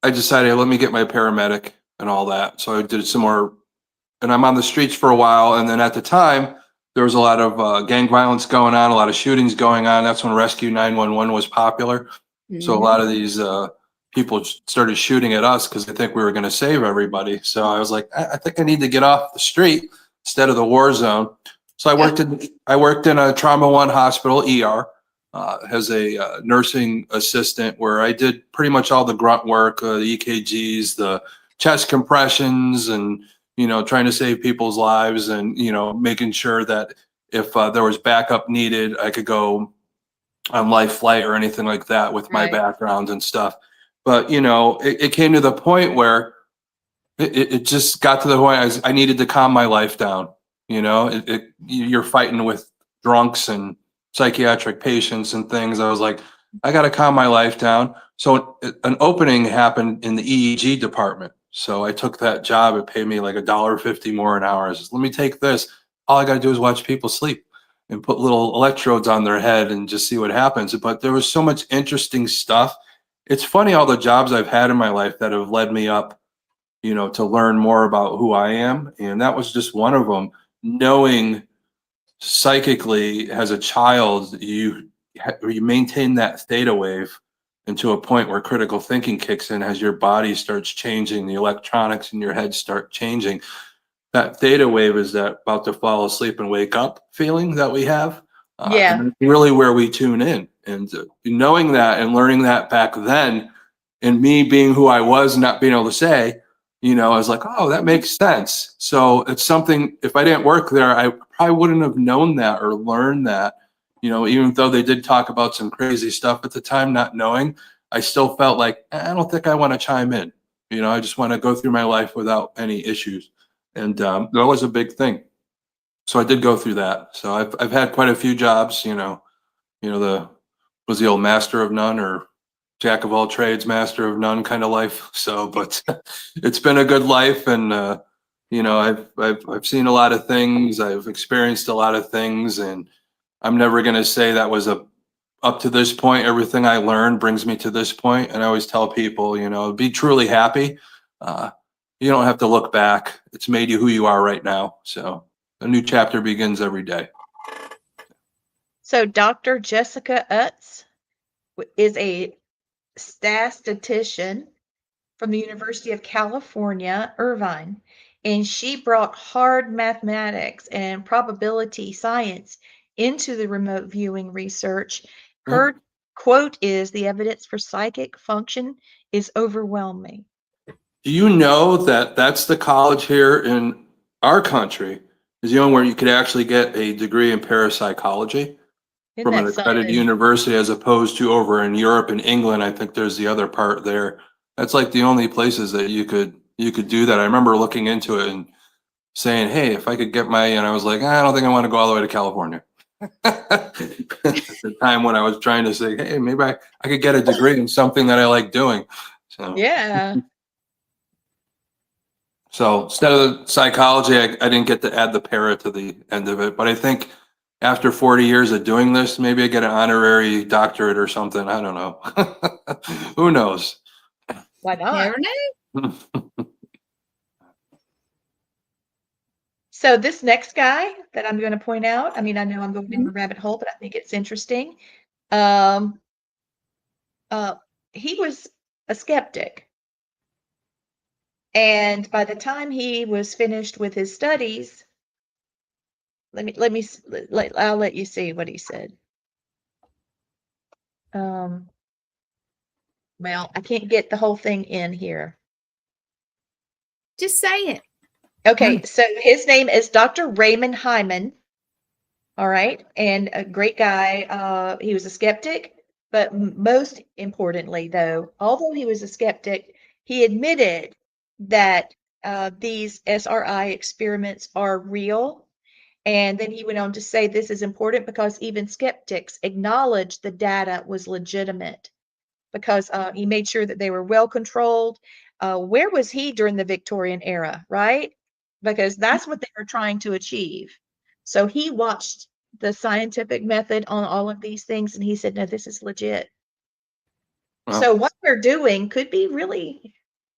Speaker 3: I decided, let me get my paramedic and all that. So I did some more, and I'm on the streets for a while. And then at the time, there was a lot of gang violence going on, a lot of shootings going on. That's when Rescue 911 was popular. So a
Speaker 2: Mhm.
Speaker 3: lot of these people started shooting at us because they think we were going to save everybody. So I was like, I think I need to get off the street instead of the war zone. So I worked in a trauma one hospital, ER, as a nursing assistant, where I did pretty much all the grunt work, the EKGs, the chest compressions, and trying to save people's lives, and making sure that if there was backup needed, I could go on life flight or anything like that with my
Speaker 1: right.
Speaker 3: background and stuff. But it came to the point where it just got to the point I needed to calm my life down. You're fighting with drunks and psychiatric patients and things. I was like, I got to calm my life down. So an opening happened in the EEG department. So I took that job. It paid me like $1.50 more an hour. I said, let me take this. All I got to do is watch people sleep and put little electrodes on their head and just see what happens. But there was so much interesting stuff. It's funny, all the jobs I've had in my life that have led me up, to learn more about who I am. And that was just one of them. Knowing psychically as a child, you maintain that theta wave into a point where critical thinking kicks in as your body starts changing, the electronics in your head start changing. That theta wave is that about to fall asleep and wake up feeling that we have.
Speaker 1: Yeah.
Speaker 3: And that's really where we tune in. And knowing that and learning that back then, and me being who I was, not being able to say, I was like, oh, that makes sense. So it's something, if I didn't work there, I probably wouldn't have known that or learned that, even though they did talk about some crazy stuff at the time, not knowing, I still felt like, I don't think I want to chime in. I just want to go through my life without any issues. And that was a big thing. So I did go through that. So I've had quite a few jobs, was the old master of none or jack of all trades, master of none kind of life. So, but it's been a good life, and I've seen a lot of things. I've experienced a lot of things, and I'm never going to say that was up to this point. Everything I learned brings me to this point, and I always tell people, be truly happy. You don't have to look back. It's made you who you are right now. So a new chapter begins every day.
Speaker 1: So Dr. Jessica Utz is a statistician from the University of California, Irvine, and she brought hard mathematics and probability science into the remote viewing research. Her quote is, "The evidence for psychic function is overwhelming."
Speaker 3: Do you know that that's the college here in our country is the only where you could actually get a degree in parapsychology
Speaker 1: Isn't
Speaker 3: from an
Speaker 1: that
Speaker 3: accredited
Speaker 1: something?
Speaker 3: university, as opposed to over in Europe and England? I think there's the other part there. That's like the only places that you could do that. I remember looking into it and saying, hey, if I could get and I was like, I don't think I want to go all the way to California. At the time when I was trying to say, hey, maybe I could get a degree in something that I like doing. So
Speaker 1: Yeah.
Speaker 3: So instead of psychology, I didn't get to add the para to the end of it. But I think after 40 years of doing this, maybe I get an honorary doctorate or something. I don't know. Who knows?
Speaker 1: Why not?
Speaker 2: Never know.
Speaker 1: So this next guy that I'm going to point out, I mean, I know I'm going in a rabbit hole, but I think it's interesting. He was a skeptic. And by the time he was finished with his studies, I'll let you see what he said. Well, I can't get the whole thing in here.
Speaker 2: Just say it.
Speaker 1: Okay, so his name is Dr. Raymond Hyman. All right, and a great guy. He was a skeptic, but most importantly, though, although he was a skeptic, he admitted that these SRI experiments are real. And then he went on to say this is important because even skeptics acknowledged the data was legitimate because he made sure that they were well controlled. Where was he during the Victorian era, right? Because that's what they were trying to achieve. So he watched the scientific method on all of these things and he said, no, this is legit.
Speaker 3: Well,
Speaker 1: So what we're doing could be really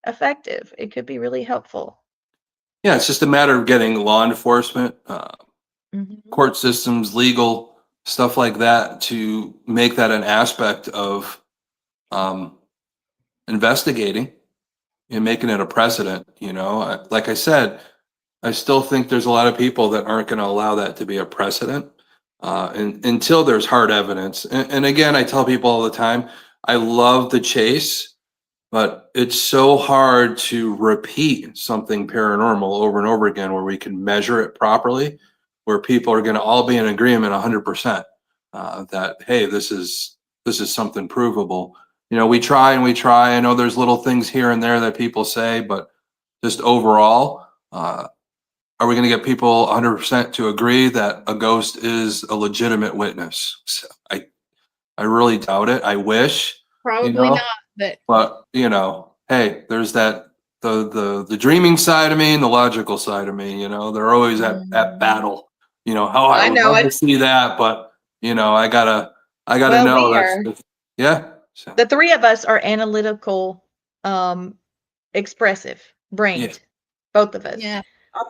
Speaker 1: effective. It could be really helpful.
Speaker 3: yeah, it's just a matter of getting law enforcement, court systems, legal stuff like that to make that an aspect of investigating and making it a precedent. Like I said, I still think there's a lot of people that aren't going to allow that to be a precedent until there's hard evidence. And again, I tell people all the time, I love the chase, but it's so hard to repeat something paranormal over and over again where we can measure it properly, where people are going to all be in agreement 100% that, hey, this is something provable. We try and we try. I know there's little things here and there that people say, but just overall, are we going to get people 100% to agree that a ghost is a legitimate witness? So I really doubt it. I wish,
Speaker 2: Probably not,
Speaker 3: but hey, there's that the dreaming side of me and the logical side of me. They're always at battle. I
Speaker 1: I
Speaker 3: would
Speaker 1: know
Speaker 3: love to
Speaker 1: it.
Speaker 3: see that, but I gotta
Speaker 1: Well,
Speaker 3: know
Speaker 1: we are.
Speaker 3: yeah. So,
Speaker 1: The three of us are analytical, expressive
Speaker 3: yeah.
Speaker 1: brained, both of us.
Speaker 2: yeah.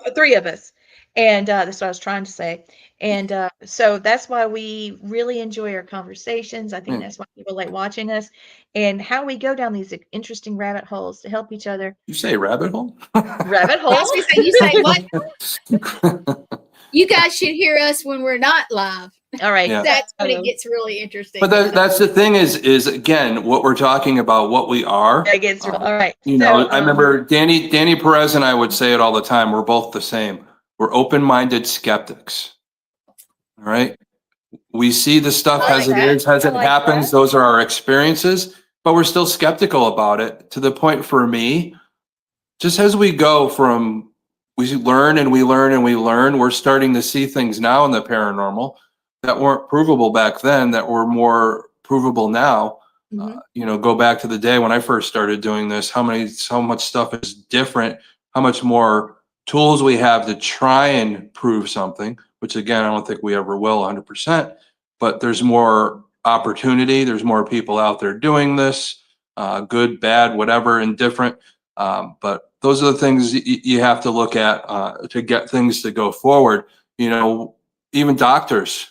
Speaker 1: The three of us. And that's what I was trying to say. And so that's why we really enjoy our conversations. I think
Speaker 3: Yeah.
Speaker 1: that's why people like watching us and how we go down these interesting rabbit holes to help each other.
Speaker 3: You say rabbit hole?
Speaker 1: Rabbit
Speaker 2: I
Speaker 1: hole?
Speaker 2: was gonna say, you say what? You guys should hear us when we're not live.
Speaker 1: All right.
Speaker 3: Yeah.
Speaker 2: That's when
Speaker 1: so
Speaker 2: it gets really interesting.
Speaker 3: But that's the thing is again, what we're talking about, what we are.
Speaker 1: that gets all right.
Speaker 3: I remember Danny Perez and I would say it all the time. We're both the same. We're open-minded skeptics. All right. We see the stuff
Speaker 1: I like
Speaker 3: as it
Speaker 1: that.
Speaker 3: is, as
Speaker 1: I
Speaker 3: it
Speaker 1: like
Speaker 3: happens.
Speaker 1: that.
Speaker 3: Those are our experiences, but we're still skeptical about it to the point for me, just as we go from, we learn and we learn and we learn, we're starting to see things now in the paranormal that weren't provable back then, that were more provable now. Go back to the day when I first started doing this, so much stuff is different, how much more tools we have to try and prove something, which again, I don't think we ever will 100%, but there's more opportunity. There's more people out there doing this, good, bad, whatever, indifferent. But those are the things you have to look at to get things to go forward. Even doctors,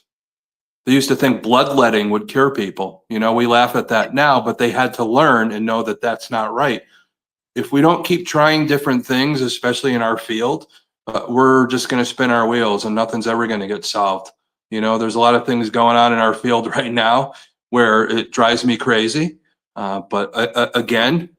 Speaker 3: they used to think bloodletting would cure people. We laugh at that now, but they had to learn and know that that's not right. If we don't keep trying different things, especially in our field, we're just going to spin our wheels and nothing's ever going to get solved. There's a lot of things going on in our field right now where it drives me crazy. But again,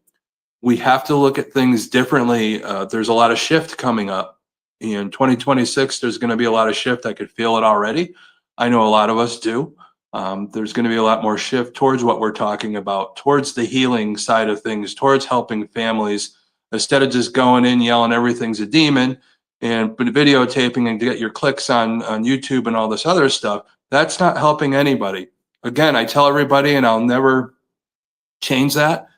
Speaker 3: we have to look at things differently. There's a lot of shift coming up. In 2026, there's going to be a lot of shift. I could feel it already. I know a lot of us do. There's going to be a lot more shift towards what we're talking about, towards the healing side of things, towards helping families, instead of just going in yelling everything's a demon and videotaping and get your clicks on YouTube and all this other stuff. That's not helping anybody. Again, I tell everybody, and I'll never change that,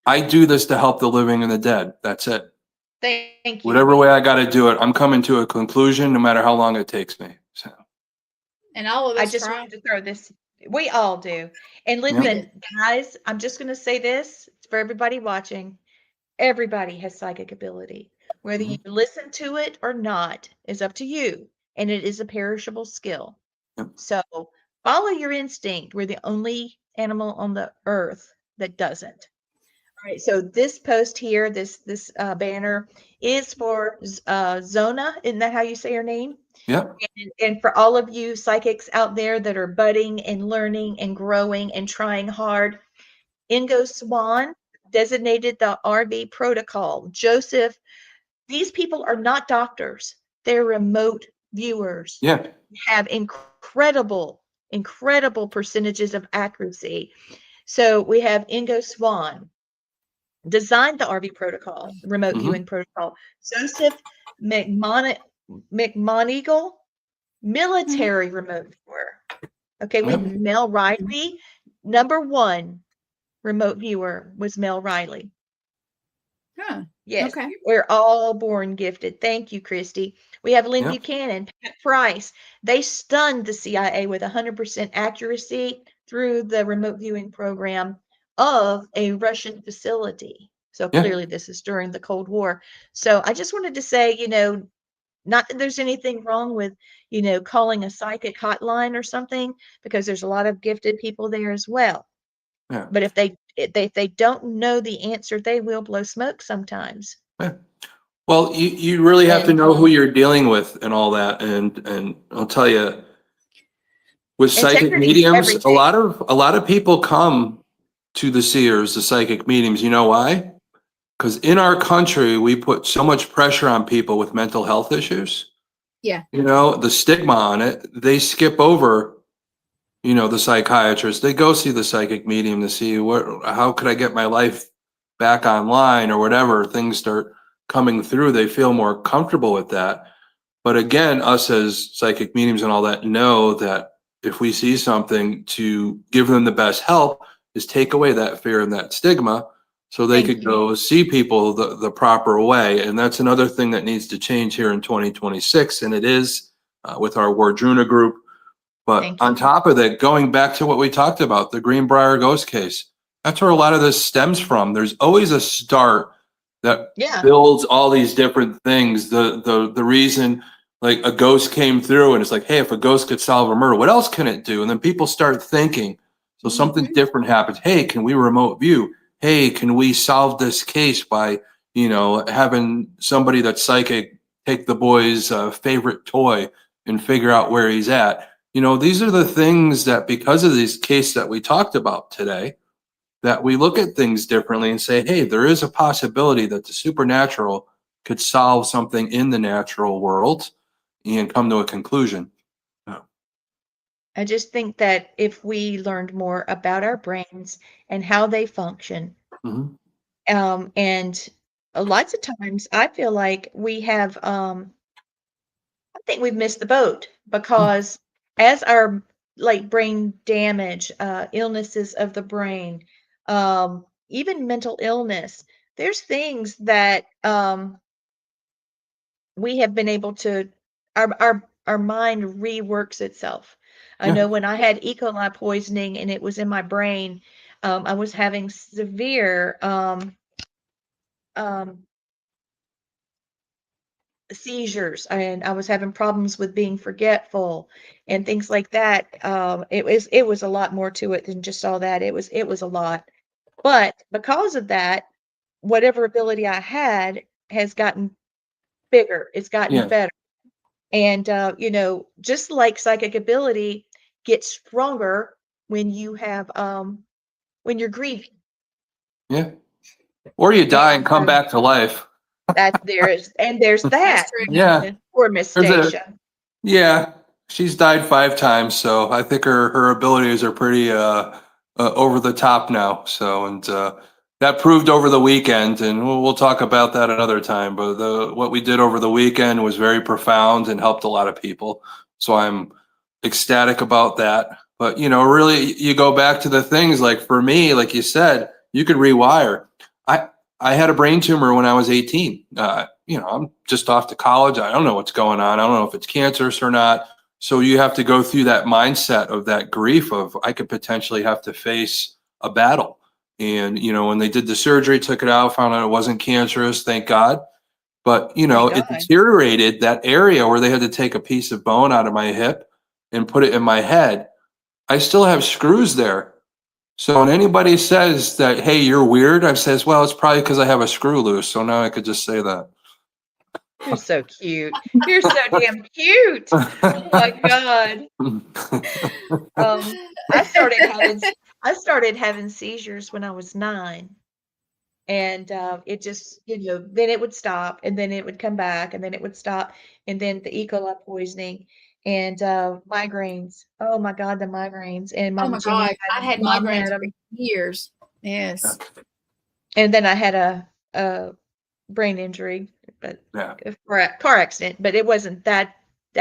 Speaker 3: I do this to help the living and the dead. That's it.
Speaker 1: Thank you.
Speaker 3: Whatever way I got to do it, I'm coming to a conclusion no matter how long it takes me. So.
Speaker 2: And all of us
Speaker 1: I just wanted to throw this. We all do. And listen, guys, I'm just going to say this for everybody watching. Everybody has psychic ability. Whether you listen to it or not is up to you. And it is a perishable skill.
Speaker 3: Yep.
Speaker 1: So follow your instinct. We're the only animal on the earth that doesn't. All right. So this post here, this banner is for Zona. Isn't that how you say her name?
Speaker 3: Yeah.
Speaker 1: And for all of you psychics out there that are budding and learning and growing and trying hard, Ingo Swan designated the RV protocol. Joseph, these people are not doctors. They're remote viewers.
Speaker 3: Yeah.
Speaker 1: Have incredible percentages of accuracy. So we have Ingo Swan designed the RV protocol, the remote viewing protocol. Joseph McMonigle, military remote viewer. Okay, we have Mel Riley. Number one remote viewer was Mel Riley.
Speaker 2: Huh.
Speaker 1: Yes,
Speaker 2: Okay.
Speaker 1: we're all born gifted. Thank you, Christy. We have Lynn Buchanan, Pat Price. They stunned the CIA with 100% accuracy through the remote viewing program of a Russian facility. So clearly this is during the Cold War. So I just wanted to say, not that there's anything wrong with, calling a psychic hotline or something, because there's a lot of gifted people there as well.
Speaker 3: Yeah.
Speaker 1: But if they don't know the answer, they will blow smoke sometimes.
Speaker 3: Yeah. Well, you really have to know who you're dealing with and all that. And I'll tell you, with psychic mediums, a lot of people come to the seers, the psychic mediums. You know why? Because in our country, we put so much pressure on people with mental health issues.
Speaker 2: Yeah.
Speaker 3: The stigma on it, they skip over, the psychiatrist. They go see the psychic medium to see how could I get my life back online or whatever. Things start coming through. They feel more comfortable with that. But again, us as psychic mediums and all that know that if we see something, to give them the best help is take away that fear and that stigma so they
Speaker 1: Thank
Speaker 3: could
Speaker 1: you.
Speaker 3: go see people the proper way. And that's another thing that needs to change here in 2026. And it is with our Wardruna group. But
Speaker 1: Thank you.
Speaker 3: on top of that, going back to what we talked about, the Greenbrier ghost case, that's where a lot of this stems from. There's always a start that
Speaker 1: Yeah.
Speaker 3: builds all these different things. The reason like a ghost came through and it's like, hey, if a ghost could solve a murder, what else can it do? And then people start thinking. So something different happens. Hey, can we remote view? Hey, can we solve this case by, having somebody that's psychic take the boy's favorite toy and figure out where he's at? These are the things that, because of these cases that we talked about today, that we look at things differently and say, hey, there is a possibility that the supernatural could solve something in the natural world and come to a conclusion.
Speaker 1: I just think that if we learned more about our brains and how they function,
Speaker 3: Mhm.
Speaker 1: and lots of times I feel like we have, I think we've missed the boat because as our like brain damage, illnesses of the brain, even mental illness, there's things that we have been able to, our mind reworks itself. I
Speaker 3: Yeah.
Speaker 1: know when I had E. coli poisoning and it was in my brain, I was having severe um, seizures, and I was having problems with being forgetful and things like that. It was a lot more to it than just all that. It was a lot. But because of that, whatever ability I had has gotten bigger. It's gotten
Speaker 3: Yeah.
Speaker 1: better. And just like psychic ability gets stronger when you have when you're grieving.
Speaker 3: Yeah. Or you die and
Speaker 1: And
Speaker 3: come back to life.
Speaker 1: there's
Speaker 2: That's
Speaker 1: that.
Speaker 2: true.
Speaker 3: Yeah.
Speaker 1: Poor Miss
Speaker 3: There's
Speaker 1: Stacia.
Speaker 3: yeah. She's died 5 times, so I think her abilities are pretty over the top now. So, and that proved over the weekend, and we'll talk about that another time. But what we did over the weekend was very profound and helped a lot of people. So I'm ecstatic about that. But really, you go back to the things like, for me, like you said, you could rewire. I had a brain tumor when I was 18. I'm just off to college. I don't know what's going on. I don't know if it's cancerous or not. So you have to go through that mindset of that grief of, I could potentially have to face a battle. And, when they did the surgery, took it out, found out it wasn't cancerous, thank God. But,
Speaker 1: Thank
Speaker 3: it
Speaker 1: God.
Speaker 3: deteriorated that area where they had to take a piece of bone out of my hip and put it in my head. I still have screws there. So when anybody says that, hey, you're weird, I says, well, it's probably because I have a screw loose. So now I could just say that.
Speaker 1: You're so cute. You're so damn cute. Oh my God. Um, I started having seizures when I was 9. And it just, then it would stop and then it would come back and then it would stop. And then the E. coli poisoning and migraines. Oh my God, the migraines. And
Speaker 2: Oh
Speaker 1: Mom
Speaker 2: my
Speaker 1: Jimmy
Speaker 2: God. I had
Speaker 1: Mom
Speaker 2: migraines
Speaker 1: had
Speaker 2: for
Speaker 1: them.
Speaker 2: years. Yes.
Speaker 1: And then I had a brain injury, but
Speaker 3: Yeah.
Speaker 1: a car accident, but it wasn't that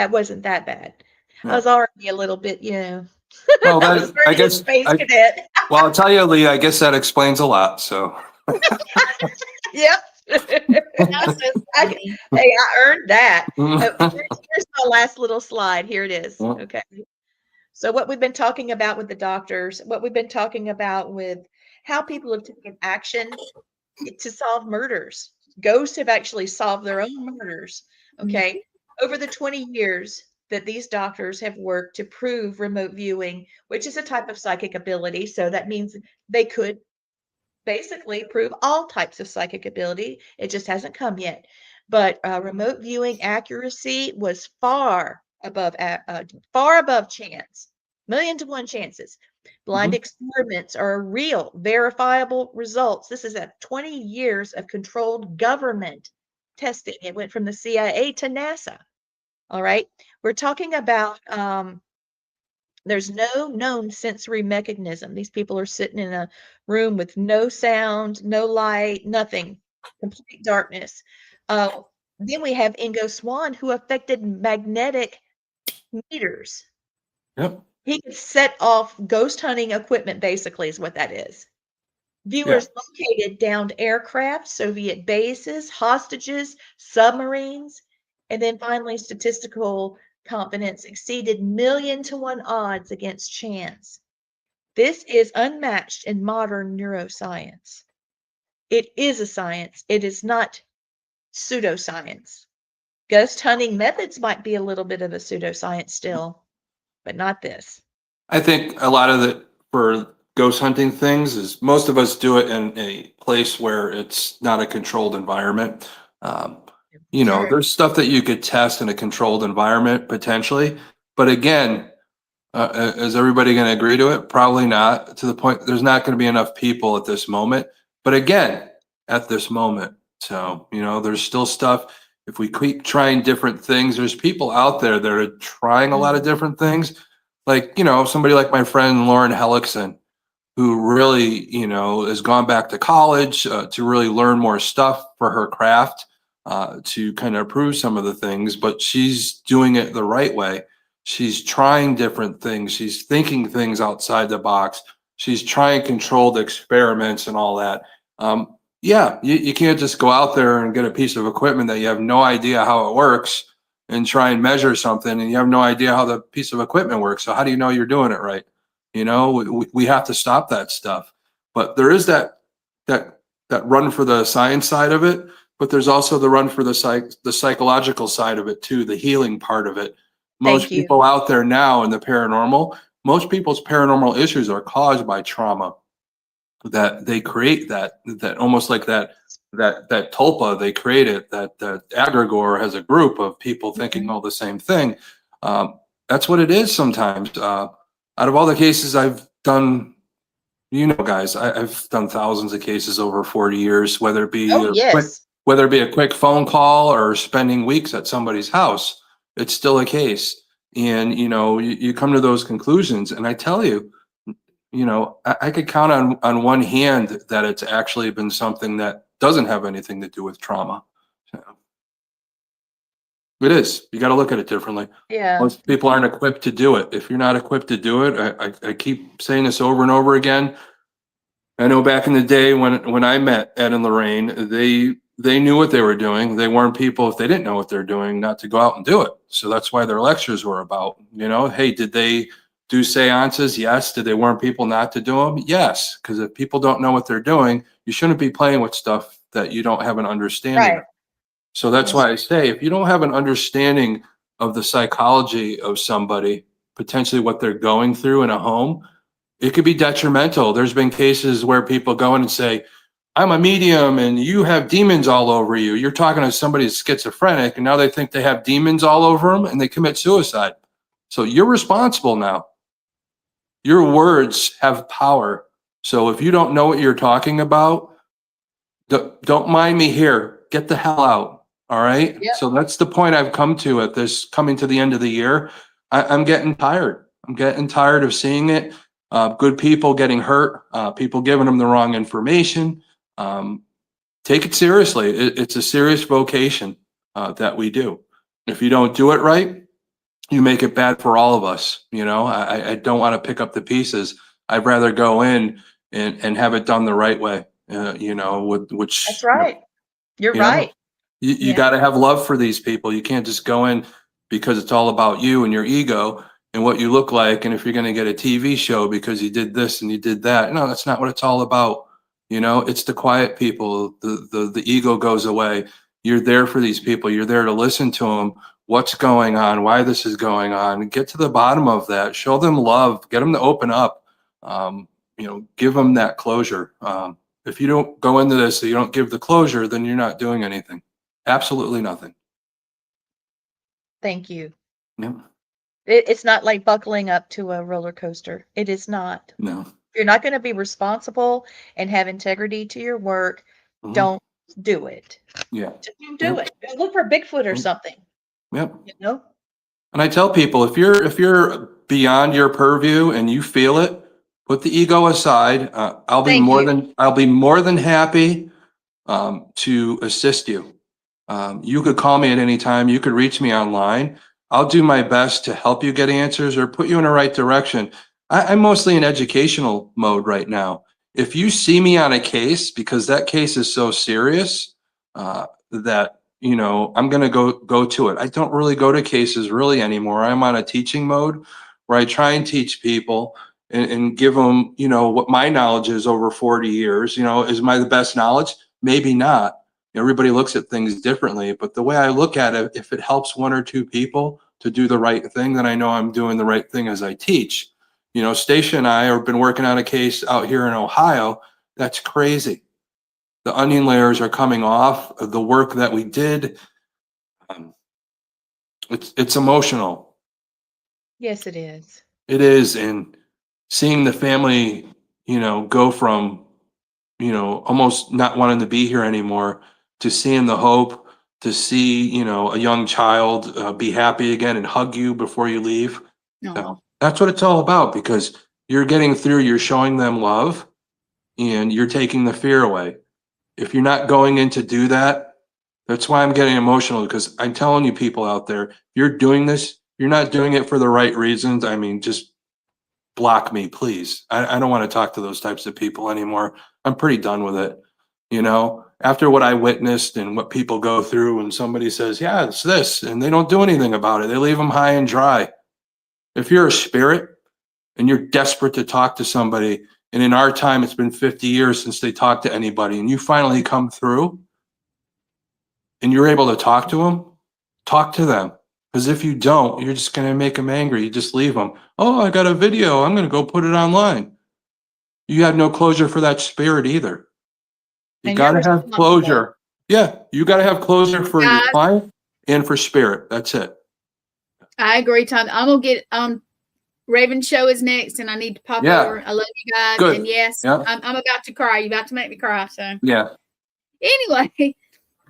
Speaker 1: wasn't that bad. I
Speaker 3: Yeah.
Speaker 1: was already a little bit,
Speaker 3: Well,
Speaker 1: I was
Speaker 3: I
Speaker 1: already a
Speaker 3: guess,
Speaker 1: space cadet.
Speaker 3: well, I'll tell you, Lee, I guess that explains a lot. So.
Speaker 1: Yep.
Speaker 2: That's so
Speaker 1: I,
Speaker 2: funny.
Speaker 1: hey, I earned that. Here's my last little slide. Here it is. Okay. So what we've been talking about with the doctors, what we've been talking about with how people have taken action to solve murders. Ghosts have actually solved their own murders. Okay. Over the 20 years that these doctors have worked to prove remote viewing, which is a type of psychic ability. So that means they could basically prove all types of psychic ability. It just hasn't come yet. But remote viewing accuracy was far above chance, million to one chances. Blind experiments are real, verifiable results. This is at 20 years of controlled government testing. It went from the CIA to NASA. All right. We're talking about there's no known sensory mechanism. These people are sitting in a room with no sound, no light, nothing, complete darkness. Uh, Then we have Ingo Swann, who affected magnetic meters.
Speaker 3: Yep.
Speaker 1: He could set off ghost hunting equipment, basically, is what that is. Viewers located downed aircraft, Soviet bases, hostages, submarines, and then finally statistical confidence exceeded 1,000,000 to 1 odds against chance. This is unmatched in modern neuroscience. It is a science. It is not pseudoscience. Ghost hunting methods might be a little bit of a pseudoscience still, but not this.
Speaker 3: I think a lot of the for ghost hunting things is most of us do it in a place where it's not a controlled environment. Um,
Speaker 1: Sure.
Speaker 3: there's stuff that you could test in a controlled environment potentially, but again, is everybody going to agree to it? Probably not. To the point, there's not going to be enough people at this moment. But again, at this moment, so there's still stuff. If we keep trying different things, there's people out there that are trying a lot of different things. Like somebody like my friend Lauren Hellickson, who really has gone back to college to really learn more stuff for her craft, to kind of improve some of the things. But she's doing it the right way. She's trying different things. She's thinking things outside the box. She's trying controlled experiments and all that. Yeah, you can't just go out there and get a piece of equipment that you have no idea how it works and try and measure something and you have no idea how the piece of equipment works. So how do you know you're doing it right? We have to stop that stuff. But there is that run for the science side of it, but there's also the run for the psychological side of it too, the healing part of it. Most
Speaker 1: Thank you.
Speaker 3: people out there now in the paranormal, most people's paranormal issues are caused by trauma. That they create that almost like that tulpa they created, that egregore has a group of people thinking all the same thing. That's what it is sometimes. Out of all the cases I've done, guys, I've done thousands of cases over 40 years, whether it be
Speaker 1: yes.
Speaker 3: a quick phone call or spending weeks at somebody's house, it's still a case. And you come to those conclusions, and I tell you, I could count on one hand that it's actually been something that doesn't have anything to do with trauma. So, it is. You got to look at it differently.
Speaker 1: Yeah.
Speaker 3: Most people aren't equipped to do it. If you're not equipped to do it, I keep saying this over and over again. I know back in the day when I met Ed and Lorraine, they knew what they were doing. They weren't people, if they didn't know what they're doing, not to go out and do it. So that's why their lectures were about, hey, did they do seances? Yes. Did they warn people not to do them? Yes. Because if people don't know what they're doing, you shouldn't be playing with stuff that you don't have an understanding of. So that's why I say, if you don't have an understanding of the psychology of somebody, potentially what they're going through in a home, it could be detrimental. There's been cases where people go in and say, I'm a medium and you have demons all over you. You're talking to somebody who's schizophrenic and now they think they have demons all over them and they commit suicide. So you're responsible now. Your words have power. So if you don't know what you're talking about, don't mind me here. Get the hell out. All right.
Speaker 1: Yep.
Speaker 3: So that's the point I've come to at this coming to the end of the year. I'm getting tired. I'm getting tired of seeing it. Good people getting hurt, people giving them the wrong information. Take it seriously. It's a serious vocation that we do. If you don't do it right, you make it bad for all of us. I don't want to pick up the pieces. I'd rather go in and have it done the right way. Which
Speaker 1: That's right. You're right.
Speaker 3: You got to have love for these people. You can't just go in because it's all about you and your ego and what you look like. And if you're going to get a TV show because you did this and you did that, no, that's not what it's all about. It's the quiet people. The ego goes away. You're there for these people. You're there to listen to them. What's going on? Why this is going on? Get to the bottom of that. Show them love. Get them to open up. Give them that closure. If you don't go into this, so you don't give the closure, then you're not doing anything. Absolutely nothing.
Speaker 1: Thank you.
Speaker 3: Yeah.
Speaker 1: It's not like buckling up to a roller coaster. It is not.
Speaker 3: No.
Speaker 1: You're not going to be responsible and have integrity to your work.
Speaker 3: Mhm.
Speaker 1: Don't do it.
Speaker 3: Yeah.
Speaker 1: Just don't do it. Look for Bigfoot or something.
Speaker 3: Yep.
Speaker 1: And
Speaker 3: I tell people, if you're beyond your purview and you feel it, put the ego aside. I'll be more than happy to assist you. You could call me at any time. You could reach me online. I'll do my best to help you get answers or put you in the right direction. I'm mostly in educational mode right now. If you see me on a case, because that case is so serious, that, you know, I'm going to go to it. I don't really go to cases really anymore. I'm on a teaching mode where I try and teach people and give them, you know, what my knowledge is over 40 years. You know, is my the best knowledge? Maybe not. Everybody looks at things differently, but the way I look at it, if it helps one or two people to do the right thing, then I know I'm doing the right thing as I teach. You know, Stacia and I have been working on a case out here in Ohio. That's crazy. The onion layers are coming off of the work that we did. Um, it's emotional.
Speaker 1: Yes, it is.
Speaker 3: It is, and seeing the family, you know, go from, you know, almost not wanting to be here anymore to seeing the hope, to see, you know, a young child be happy again and hug you before you leave.
Speaker 2: No.
Speaker 3: That's what it's all about, because you're getting through, you're showing them love, and you're taking the fear away. If you're not going in to do that, that's why I'm getting emotional, because I'm telling you, people out there, you're doing this, you're not doing it for the right reasons. I mean, just block me, please. I don't want to talk to those types of people anymore. I'm pretty done with it. You know, after what I witnessed and what people go through, and somebody says, yeah, it's this, and they don't do anything about it, they leave them high and dry. If you're a spirit and you're desperate to talk to somebody, and in our time, it's been 50 years since they talked to anybody, and you finally come through and you're able to talk to them. Because if you don't, you're just going to make them angry. You just leave them. Oh, I got a video. I'm going to go put it online. You have no closure for that spirit either. You
Speaker 2: And
Speaker 3: got
Speaker 2: you're
Speaker 3: to have
Speaker 2: responsible.
Speaker 3: closure. Yeah, you got to have closure for your
Speaker 2: Guys.
Speaker 3: client and for spirit. That's it.
Speaker 2: I agree, Tom. I'm gonna get Raven's show is next, and I need to pop
Speaker 3: Yeah.
Speaker 2: over. I love you guys,
Speaker 3: Good.
Speaker 2: and yes,
Speaker 3: Yeah.
Speaker 2: I'm about to cry. You're about to make me cry. So
Speaker 3: Yeah.
Speaker 2: anyway,
Speaker 3: Yeah.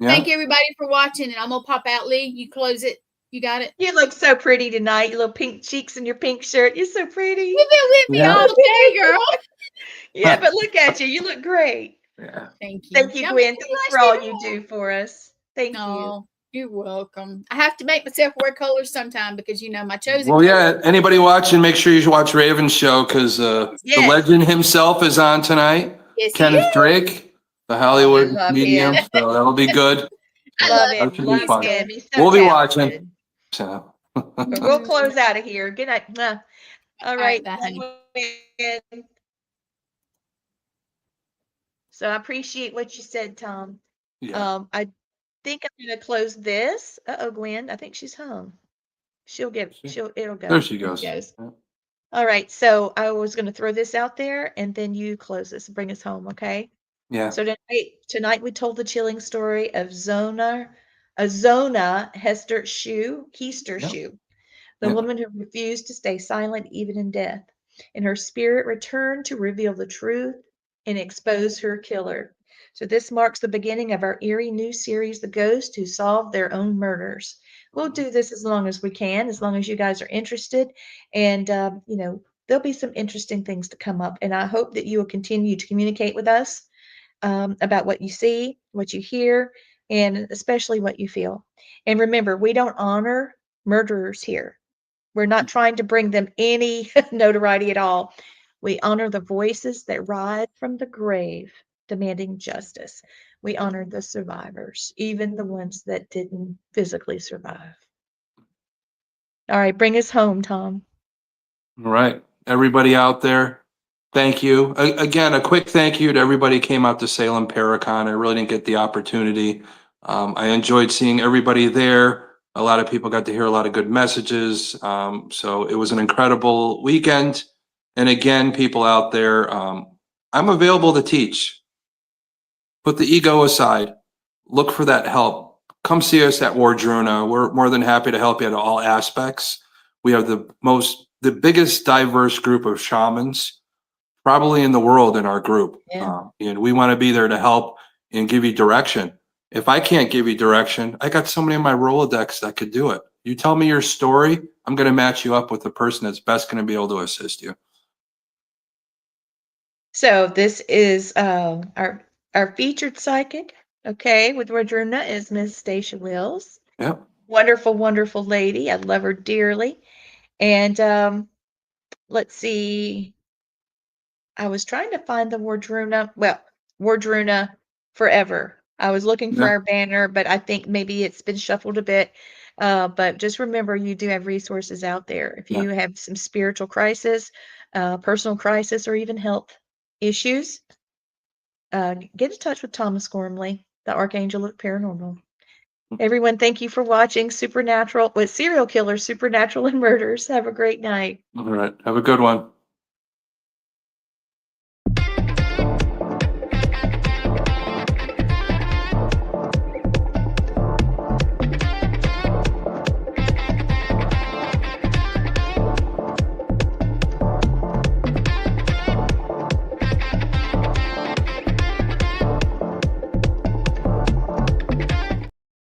Speaker 2: thank you everybody for watching, and I'm gonna pop out. Lee, you close it. You got it.
Speaker 1: You look so pretty tonight. Your little pink cheeks and your pink shirt. You're so pretty.
Speaker 2: You've been with me
Speaker 3: Yeah.
Speaker 2: all day, girl.
Speaker 1: Yeah, but look at you. You look great.
Speaker 3: Yeah.
Speaker 2: Thank you.
Speaker 1: Thank you,
Speaker 2: Y'all
Speaker 1: Gwen.
Speaker 2: make me
Speaker 1: Thanks for
Speaker 2: blush
Speaker 1: all you
Speaker 2: even
Speaker 1: do for us. Thank you.
Speaker 2: more. Oh, you're welcome. I have to make myself wear colors sometime because you know my chosen.
Speaker 3: Well, yeah. Anybody watching, make sure you watch Raven's show, because the
Speaker 1: Yes.
Speaker 3: legend himself is on tonight.
Speaker 2: Yes, he
Speaker 3: Kenneth
Speaker 2: is.
Speaker 3: Drake, the Hollywood
Speaker 1: love
Speaker 3: medium.
Speaker 1: him.
Speaker 3: So that'll be good.
Speaker 2: I
Speaker 1: Love
Speaker 2: love
Speaker 1: him.
Speaker 3: That should be
Speaker 1: Love
Speaker 3: fun.
Speaker 1: him. He's so
Speaker 3: We'll be
Speaker 1: talented.
Speaker 3: watching. So.
Speaker 1: But we'll close out of here. Good night. Mwah. All right.
Speaker 2: bye, honey.
Speaker 1: Gwen. So I appreciate what you said, Tom.
Speaker 3: Yeah.
Speaker 1: I think I'm gonna close this. Uh-oh, Gwen. I think she's home. It'll go.
Speaker 3: There she
Speaker 1: There it
Speaker 3: goes.
Speaker 1: goes.
Speaker 3: Yeah.
Speaker 1: All right. So I was gonna throw this out there and then you close this and bring us home, okay?
Speaker 3: Yeah.
Speaker 1: So tonight we told the chilling story of Zona Hester Keister
Speaker 3: Yep.
Speaker 1: Shoe, the
Speaker 3: Yep.
Speaker 1: woman who refused to stay silent even in death, and her spirit returned to reveal the truth and expose her killer. So this marks the beginning of our eerie new series, The Ghost Who Solved Their Own Murders. We'll do this as long as we can, as long as you guys are interested, and you know, there'll be some interesting things to come up, and I hope that you will continue to communicate with us about what you see, what you hear, and especially what you feel. And remember, we don't honor murderers here. We're not trying to bring them any notoriety at all. We honor the voices that rise from the grave demanding justice. We honor the survivors, even the ones that didn't physically survive. All right, bring us home, Tom.
Speaker 3: All right. Everybody out there, thank you. Again, a quick thank you to everybody who came out to Salem Paracon. I really didn't get the opportunity. I enjoyed seeing everybody there. A lot of people got to hear a lot of good messages. So it was an incredible weekend. And again, people out there, I'm available to teach. Put the ego aside. Look for that help. Come see us at Wardruna. We're more than happy to help you in all aspects. We have the biggest diverse group of shamans probably in the world in our group.
Speaker 1: Yeah.
Speaker 3: And we want to be there to help and give you direction. If I can't give you direction, I got somebody in my Rolodex that could do it. You tell me your story, I'm going to match you up with the person that's best going to be able to assist you.
Speaker 1: So this is our featured psychic, Okay, with Wardruna is Miss Stacia Wills.
Speaker 3: Yep.
Speaker 1: Wonderful, wonderful lady. I love her dearly. And let's see. I was trying to find the Wardruna. Well, Wardruna Forever. I was looking for
Speaker 3: Yeah.
Speaker 1: our banner, but I think maybe it's been shuffled a bit. But just remember, you do have resources out there. If you have some spiritual crisis, personal crisis, or even health issues, get in touch with Thomas Gormley, the Archangel of Paranormal. Everyone, thank you for watching Supernatural with Serial Killers, Supernatural and Murders. Have a great night.
Speaker 3: All right. Have a good one.